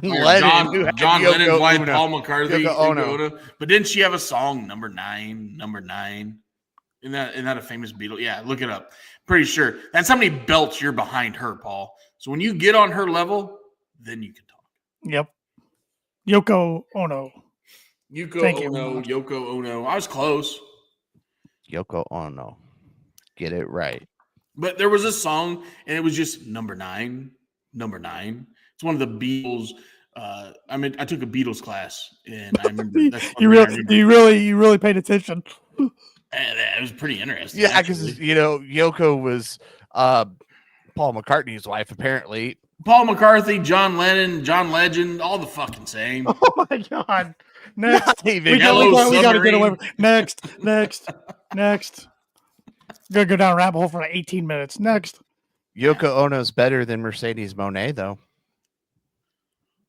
Lennon. John Lennon's wife, Paul McCarthy. Uko Ono. But didn't she have a song, Number 9? Isn't that a famous Beatle? Yeah, look it up. Pretty sure. That's how many belts you're behind her, Paul. So when you get on her level, then you can talk. Yep. Yoko Ono. Yoko Ono. I was close. Yoko Ono. Get it right. But there was a song, and it was just Number 9. It's one of the Beatles. I took a Beatles class, and I remember. You really paid attention. It was pretty interesting. Yeah, because Yoko was Paul McCartney's wife, apparently. Paul McCarthy, John Lennon, John Legend, all the fucking same. Oh my God! Next, we got to get away. Next. Gonna go down a rabbit hole for like 18 minutes. Next. Yoko Ono's better than Mercedes Moné, though.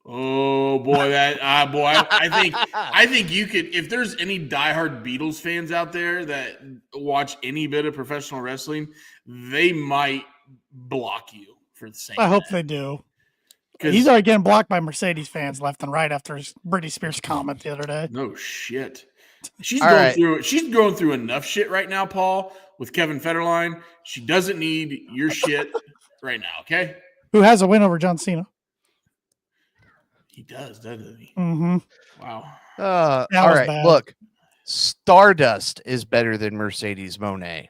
Oh boy, I think you could, if there's any diehard Beatles fans out there that watch any bit of professional wrestling, they might block you for the same. I hope they do. He's already getting blocked by Mercedes fans left and right after his Britney Spears comment the other day. No shit. She's going through enough shit right now, Paul, with Kevin Federline. She doesn't need your shit right now, okay? Who has a win over John Cena? He does, doesn't he? Mm-hmm. Wow. All right, bad. Look. Stardust is better than Mercedes Moné.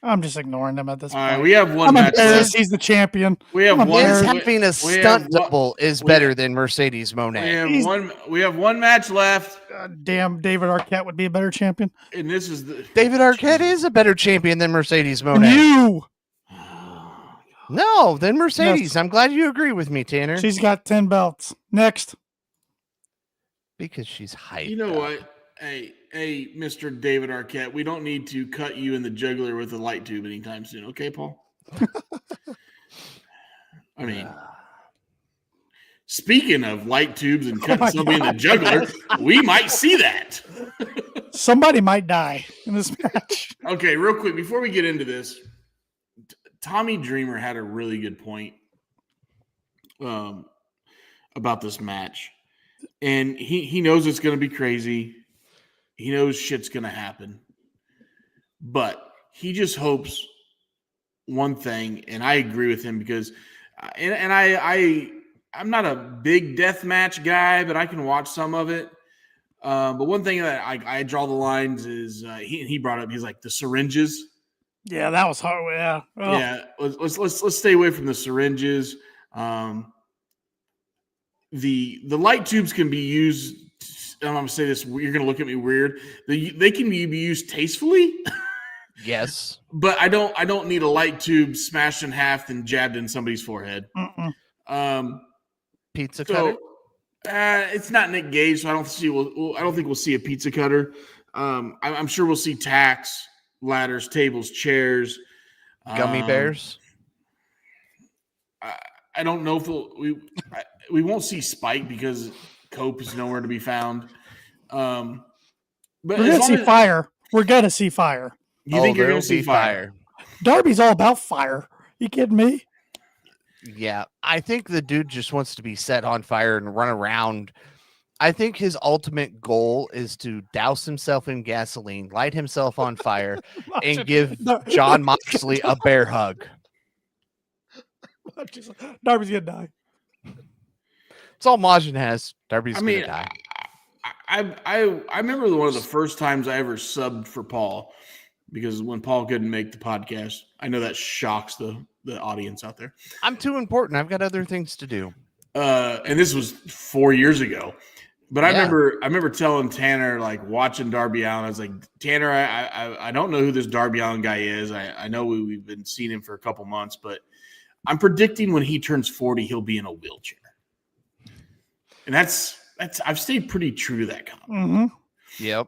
I'm just ignoring him at this All point. right, we have one I'm match embarrassed left. he's the champion. We have I'm one. embarrassed. Having a stunt double is better than Mercedes Moné. We have one match left, Damn, David Arquette would be a better champion. and this is the David Arquette is a better champion than Mercedes And Moné. you. No, then Mercedes. Yes. I'm glad you agree with me, Tanner. She's got 10 belts. Next. Because she's hyped. You know up. what? Hey, Mr. David Arquette, we don't need to cut you in the jugular with a light tube anytime soon, okay, Paul? I mean, speaking of light tubes and cutting somebody in the jugular, we might see that. Somebody might die in this match. Okay, real quick, before we get into this, Tommy Dreamer had a really good point about this match. And he knows it's going to be crazy. He knows shit's going to happen. But he just hopes one thing, and I agree with him because I'm not a big death match guy, but I can watch some of it. But one thing that I draw the lines is he brought up, he's like the syringes. Yeah, that was hard. Yeah. Oh. Yeah, let's stay away from the syringes. The light tubes can be used. I'm going to say this. You're going to look at me weird. They can be used tastefully. Yes, but I don't need a light tube smashed in half and jabbed in somebody's forehead. Pizza cutter. It's not Nick Gage, so I don't think we'll see a pizza cutter. I'm sure we'll see tacks, ladders, tables, chairs, Gummy bears. I don't know if we won't see Spike because Cope is nowhere to be found. But we're gonna see fire. We're gonna see fire. You think you're gonna see fire? Darby's all about fire. You kidding me? Yeah, I think the dude just wants to be set on fire and run around. I think his ultimate goal is to douse himself in gasoline, light himself on fire, and give John Moxley a bear hug. Darby's gonna die. It's all Majin has. Darby's gonna die. I remember one of the first times I ever subbed for Paul, because when Paul couldn't make the podcast, I know that shocks the audience out there. I'm too important. I've got other things to do. And this was 4 years ago. But I remember telling Tanner, like, watching Darby Allin, I was like, Tanner, I don't know who this Darby Allin guy is. I know we've been seeing him for a couple months, but I'm predicting when he turns 40, he'll be in a wheelchair. And that's I've stayed pretty true to that comment. Mm-hmm. Yep.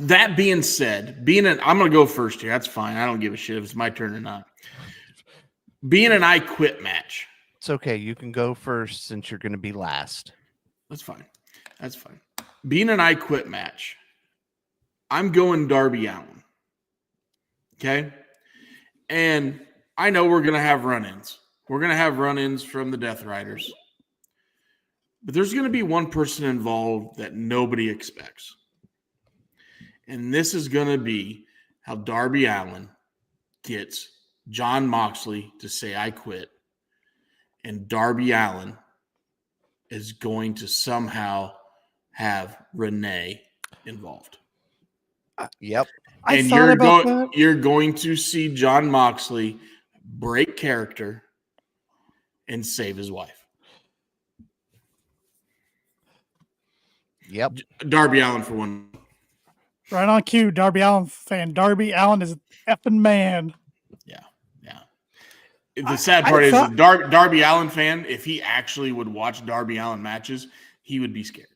That being said, I'm going to go first here. That's fine. I don't give a shit if it's my turn or not. Being an I Quit match. It's okay. You can go first since you're going to be last. That's fine. Being an I Quit match. I'm going Darby Allin. Okay? And I know we're going to have run-ins. We're going to have run-ins from the Death Riders. But there's going to be one person involved that nobody expects. And this is going to be how Darby Allin gets John Moxley to say, I quit. And Darby Allin is going to somehow have Renee involved. Yep. And you're going to see John Moxley break character and save his wife. Yep. Darby Allin for one. Right on cue, Darby Allin fan. Darby Allin is an effing man. Yeah. The sad part is Darby Allin fan, if he actually would watch Darby Allin matches, he would be scared.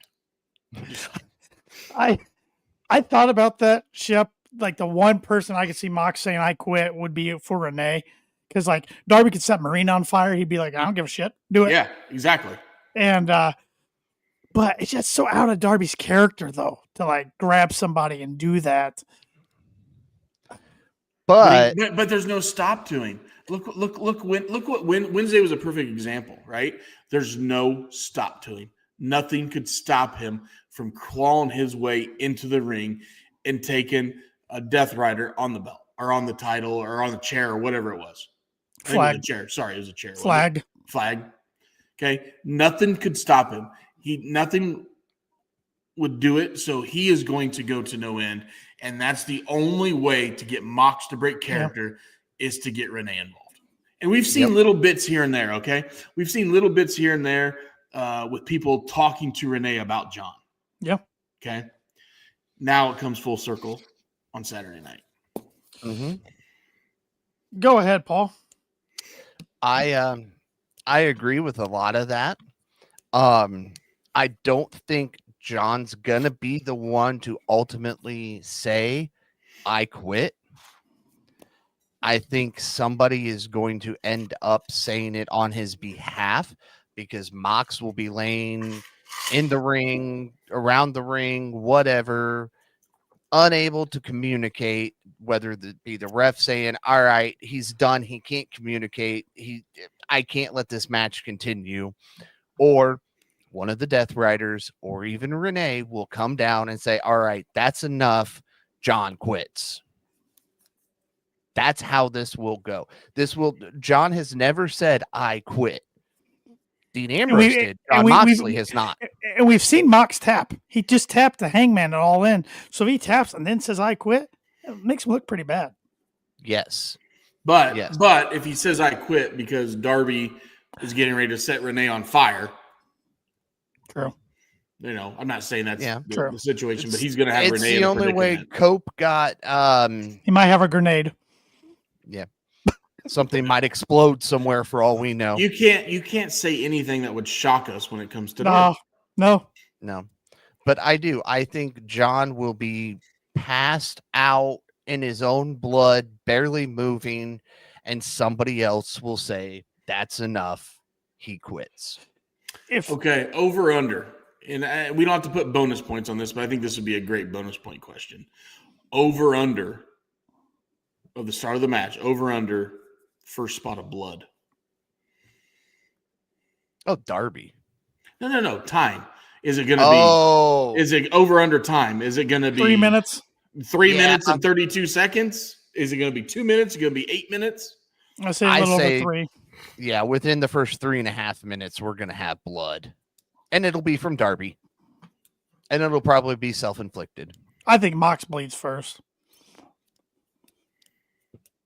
I thought about that, Shep. Like, the one person I could see Mox saying I quit would be for Renee. Because, like, Darby could set Marina on fire. He'd be like, I don't give a shit. Do it. Yeah, exactly. And, but it's just so out of Darby's character, though, to, like, grab somebody and do that. But there's no stop to him. Look what Wednesday was a perfect example, right? There's no stop to him. Nothing could stop him from clawing his way into the ring and taking a Death Rider on the belt or on the title or on the chair or whatever it was. Flag. It was a chair. Sorry, it was a chair. Flag. Okay. Nothing could stop him. would do it. So he is going to go to no end. And that's the only way to get Mox to break character is to get Renee involved. And we've seen little bits here and there, okay? We've seen little bits here and there with people talking to Renee about John. Yeah. Okay. Now it comes full circle on Saturday night. Mm-hmm. Go ahead, Paul. I agree with a lot of that. I don't think John's gonna be the one to ultimately say, I quit. I think somebody is going to end up saying it on his behalf because Mox will be laying in the ring, around the ring, whatever, unable to communicate, whether it be the ref saying, all right, he's done, he can't communicate, I can't let this match continue, or one of the Death Riders or even Renee will come down and say, all right, that's enough, John quits. That's how this will go. John has never said, I quit. Dean Ambrose did. John Moxley has not. And we've seen Mox tap. He just tapped the Hangman and All In. So if he taps and then says, I quit, it makes him look pretty bad. Yes. But if he says, I quit because Darby is getting ready to set Renee on fire. True. You know, I'm not saying that's the situation, but he's going to have it's Renee the in a only way predicament. Cope got he might have a grenade. Yeah. Something might explode somewhere for all we know. You can't say anything that would shock us when it comes to No. But I think John will be passed out in his own blood, barely moving, and somebody else will say, that's enough. He quits. Okay, over under. And we don't have to put bonus points on this, but I think this would be a great bonus point question. Over under of the start of the match, over under first spot of blood. Oh, Darby. No. Time. Is it going to be? Is it over under time? Is it going to be 3 minutes? 3 minutes and 32 seconds? Is it going to be 2 minutes? Is it going to be 8 minutes? I say a little over 3. Yeah, within the first 3.5 minutes, we're going to have blood. And it'll be from Darby. And it'll probably be self-inflicted. I think Mox bleeds first.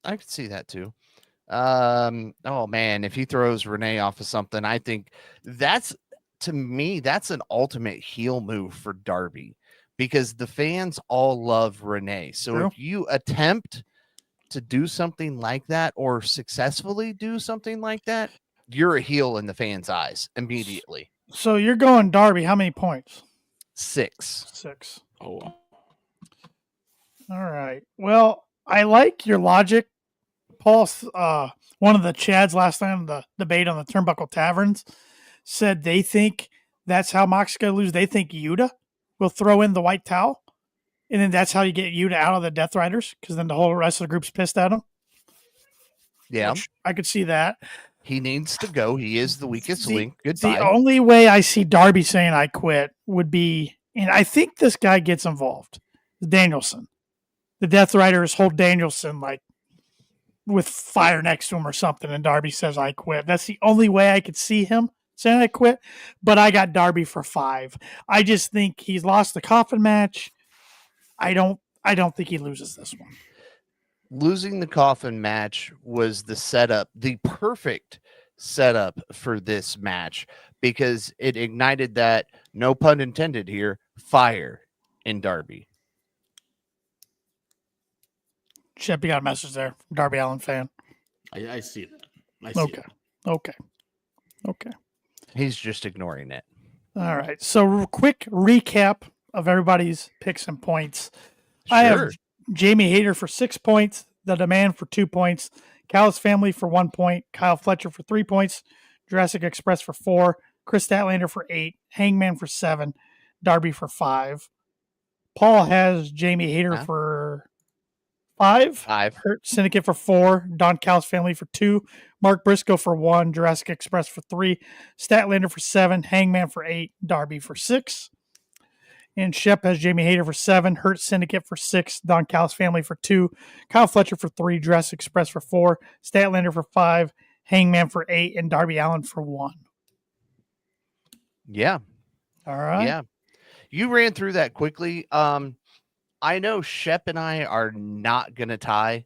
I could see that too. Oh man, if he throws Renee off of something, I think to me, that's an ultimate heel move for Darby because the fans all love Renee. So if you attempt to do something like that or successfully do something like that, you're a heel in the fans' eyes immediately. So you're going Darby. How many points? 6. Oh, wow. All right. Well, I like your logic, Paul. One of the Chads last time, the debate on the Turnbuckle Taverns, said they think that's how Mox is going to lose. They think Yuta will throw in the white towel, and then that's how you get Yuta out of the Death Riders, because then the whole rest of the group's pissed at him. Yeah. Which I could see that. He needs to go. He is the weakest link. Goodbye. The only way I see Darby saying I quit would be, and I think this guy gets involved, Danielson. The Death Riders hold Danielson like with fire next to him or something, and Darby says I quit. That's the only way I could see him saying I quit, but I got Darby for 5. I just think he's lost the coffin match. I don't think he loses this one. Losing the coffin match was the setup, the perfect setup for this match, because it ignited that, no pun intended here, fire in Darby. Shep, you got a message there. Darby Allin fan. I see that. Okay. He's just ignoring it. All right. So quick recap of everybody's picks and points. Sure. I have Jamie Hayter for 6 points, The Demand for 2 points, Callis Family for 1 point, Kyle Fletcher for 3 points, Jurassic Express for 4, Chris Statlander for 8, Hangman for 7, Darby for 5. Paul has Jamie Hayter for 5. Hurt Syndicate for 4, Don Callis Family for 2, Mark Briscoe for 1, Jurassic Express for 3, Statlander for 7, Hangman for 8, Darby for 6. And Shep has Jamie Hayter for 7, Hurt Syndicate for 6, Don Callis Family for 2, Kyle Fletcher for 3, Jurassic Express for 4, Statlander for 5, Hangman for 8, and Darby Allin for 1. Yeah. All right. You ran through that quickly. I know Shep and I are not going to tie.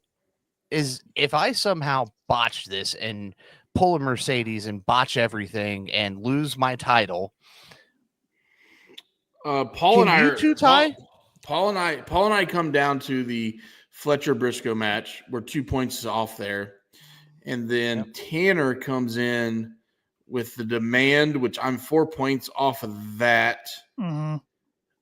Is if I somehow botch this and pull a Mercedes and botch everything and lose my title, Paul and I you two tie? Paul and I come down to the Fletcher Briscoe match. We're 2 points off there. And then Tanner comes in with the demand, which I'm 4 points off of that. Mm-hmm.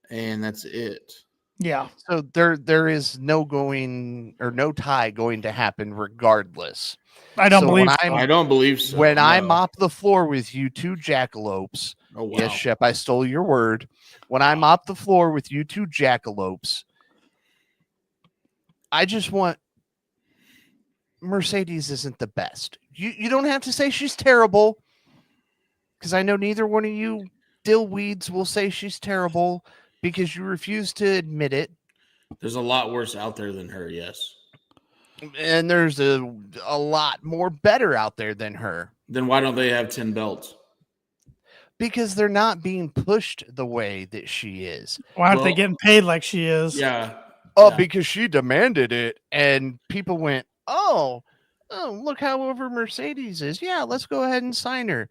And that's it. Yeah. So there is no tie going to happen regardless. I don't believe so. I don't believe so. When I mop the floor with you two jackalopes, oh, wow. yes, Shep, I stole your word. When I mop the floor with you two jackalopes, I just want Mercedes isn't the best. You don't have to say she's terrible, because I know neither one of you dillweeds will say she's terrible because you refuse to admit it. There's a lot worse out there than her, yes. And there's a lot more better out there than her. Then why don't they have 10 belts? Because they're not being pushed the way that she is. Why aren't they getting paid like she is? Yeah. Oh, because she demanded it. And people went, oh, look how over Mercedes is. Yeah, let's go ahead and sign her.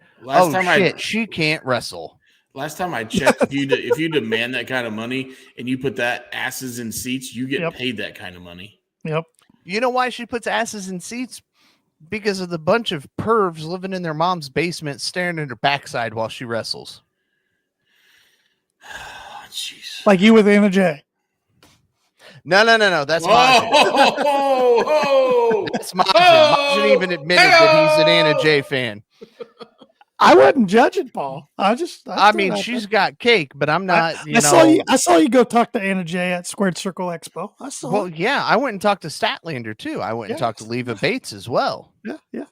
She can't wrestle. Last time I checked, if you demand that kind of money and you put that asses in seats, you get paid that kind of money. Yep. You know why she puts asses in seats? Because of the bunch of pervs living in their mom's basement staring at her backside while she wrestles. Jeez. Like you with Anna Jay. No. That's Majin. That's Majin. Majin even admitted that he's an Anna Jay fan. I wasn't judging, Paul. I mean, she's got cake, but I'm not. I saw you go talk to Anna Jay at Squared Circle Expo. I saw. Well, yeah, I went and talked to Statlander too. I went and talked to Leva Bates as well. Yeah.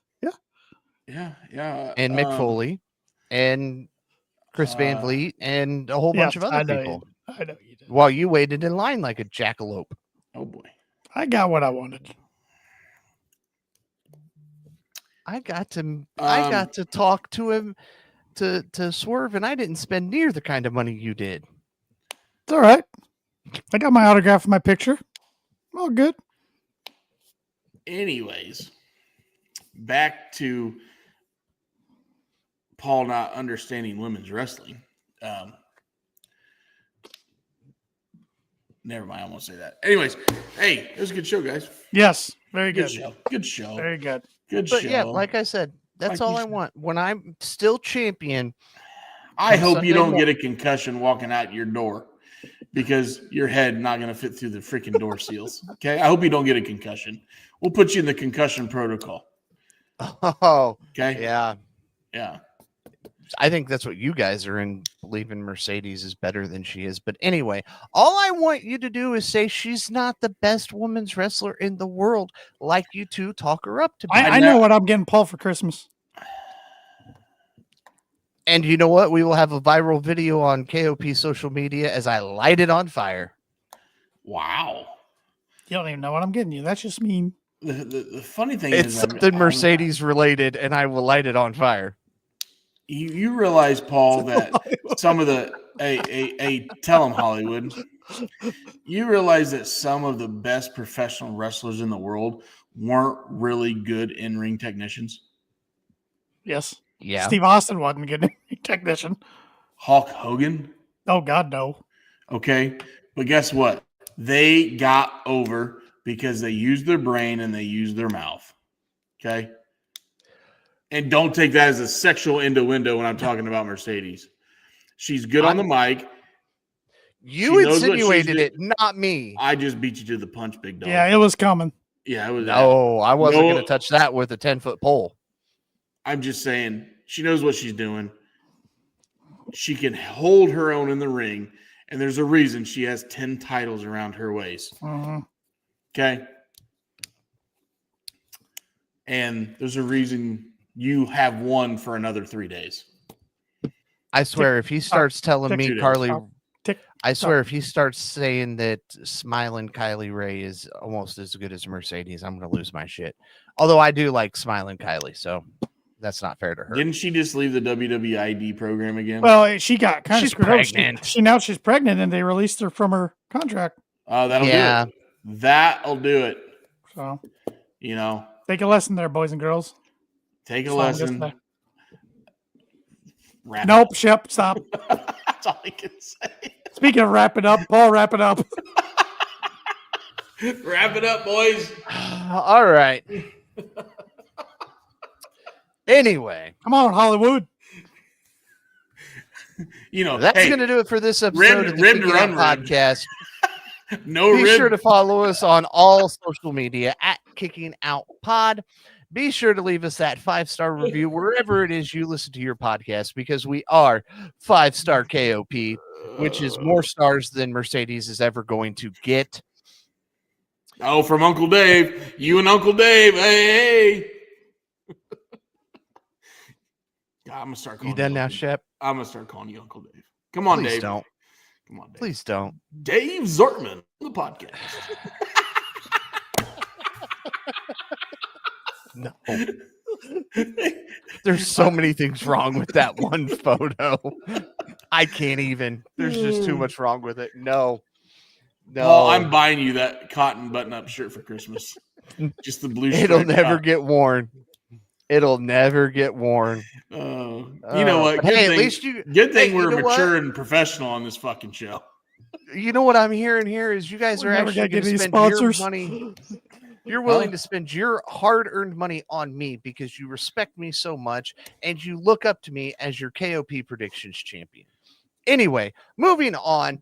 And Mick Foley, and Chris Van Vliet, and a whole bunch of other people. I know you did. While you waited in line like a jackalope. Oh boy, I got what I wanted. I got to talk to him to Swerve, and I didn't spend near the kind of money you did. It's all right. I got my autograph and my picture. All good. Anyways, back to Paul not understanding women's wrestling. Never mind, I won't say that. Anyways, hey, it was a good show, guys. Yes, very good. Good show. Very good. Good but show. Yeah, like I said, that's all I want. When I'm still champion, I hope you don't get a concussion walking out your door because your head not going to fit through the freaking door seals. Okay, I hope you don't get a concussion. We'll put you in the concussion protocol. Oh, okay. Yeah. I think that's what you guys are in, believing Mercedes is better than she is. But anyway, all I want you to do is say she's not the best women's wrestler in the world, like you two talk her up to be. I know what I'm getting Paul for Christmas. And you know what? We will have a viral video on KOP social media as I light it on fire. Wow. You don't even know what I'm getting you. That's just mean. The funny thing is something Mercedes related, and I will light it on fire. You realize, Paul, that some of the tell them Hollywood. You realize that some of the best professional wrestlers in the world weren't really good in-ring technicians. Yes. Yeah. Steve Austin wasn't a good in-ring technician. Hulk Hogan. Oh God, no. Okay, but guess what? They got over because they used their brain and they used their mouth. Okay. And don't take that as a sexual innuendo when I'm talking about Mercedes. She's good on the mic. You insinuated it, not me. I just beat you to the punch, big dog. Yeah, it was coming. Yeah, it was. No, I wasn't going to touch that with a 10-foot pole. I'm just saying, she knows what she's doing. She can hold her own in the ring, and there's a reason she has 10 titles around her waist. Mm-hmm. Okay? And there's a reason you have one for another 3 days. I swear, if he starts telling me Carly, I swear, if he starts saying that Smiling Kylie Ray is almost as good as Mercedes, I'm going to lose my shit. Although I do like Smiling Kylie, so That's not fair to her. Didn't she just leave the WWID program again? Well, she got kind of screwed pregnant. Now she's pregnant, and they released her from her contract. That'll do it. That'll do it. So, take a lesson there, boys and girls. Take a lesson. Nope, Shep, stop. That's all I can say. Speaking of wrap it up, Paul, wrap it up. Wrap it up, boys. All right. Anyway. Come on, Hollywood. That's going to do it for this episode of the Kicking Out Podcast. Be sure to follow us on all social media at Kicking Out Pod. Be sure to leave us that 5-star review wherever it is you listen to your podcast, because we are 5-star KOP, which is more stars than Mercedes is ever going to get. Oh, from Uncle Dave. You and Uncle Dave. Hey. I'm going to start calling you. Done now, Shep? I'm going to start calling you Uncle Dave. Come on, Please Dave. Don't. Come on, Dave. Please don't. Dave Zortman, the podcast. No. There's so many things wrong with that one photo. I can't even. There's just too much wrong with it. No. Oh, I'm buying you that cotton button-up shirt for Christmas. Just the blue shirt. It'll never get worn. It'll never get worn. You know what? Good thing we're mature and professional on this fucking show. You know what I'm hearing here is you guys are actually going to spend your money. You're willing to spend your hard-earned money on me because you respect me so much and you look up to me as your KOP predictions champion. Anyway, moving on.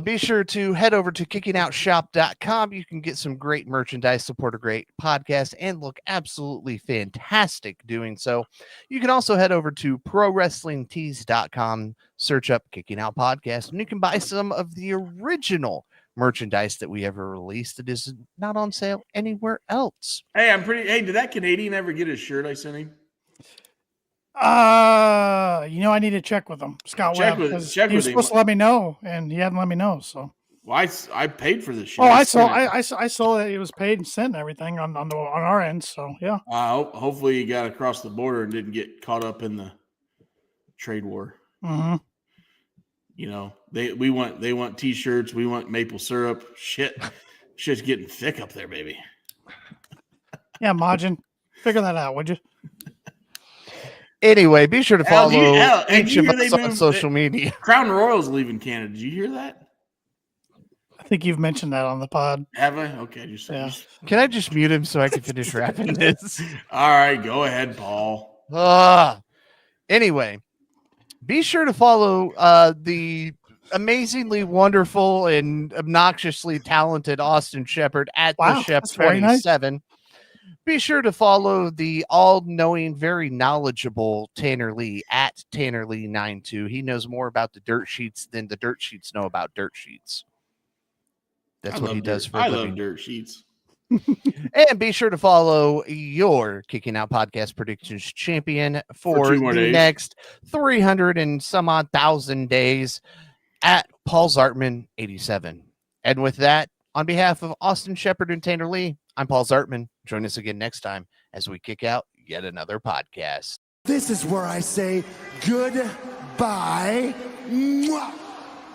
Be sure to head over to kickingOutShop.com. You can get some great merchandise, support a great podcast, and look absolutely fantastic doing so. You can also head over to ProWrestlingTees.com, search up Kicking Out Podcast, and you can buy some of the original merchandise that we ever released that is not on sale anywhere else. Hey, did that Canadian ever get his shirt I sent him? I need to check with him, Scott Webb, because he was supposed to let me know, and he hadn't let me know. So, well, I paid for this shirt. Oh, I saw that it was paid and sent and everything on our end. So, yeah. Hopefully, he got across the border and didn't get caught up in the trade war. Mm-hmm. They want T-shirts, we want maple syrup. Shit's getting thick up there, baby. Yeah, Majin, figure that out, would you? Anyway, be sure to follow each of us on social media. Crown Royal's leaving Canada. Did you hear that? I think you've mentioned that on the pod. Have I? Okay. Can I just mute him so I can finish wrapping this? All right, go ahead, Paul. Anyway, be sure to follow the amazingly wonderful and obnoxiously talented Austin Shepard at the Shep 27. Nice. Be sure to follow the all-knowing, very knowledgeable Tanner Lee at Tanner Lee 92. He knows more about the dirt sheets than the dirt sheets know about dirt sheets. That's what he does for a living. I love dirt sheets. And be sure to follow your Kicking Out Podcast Predictions champion for the next 300 and some odd thousand days at Paul Zartman 87. And with that, on behalf of Austin Shepard and Tanner Lee, I'm Paul Zartman. Join us again next time as we kick out yet another podcast. This is where I say goodbye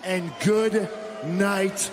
and good night.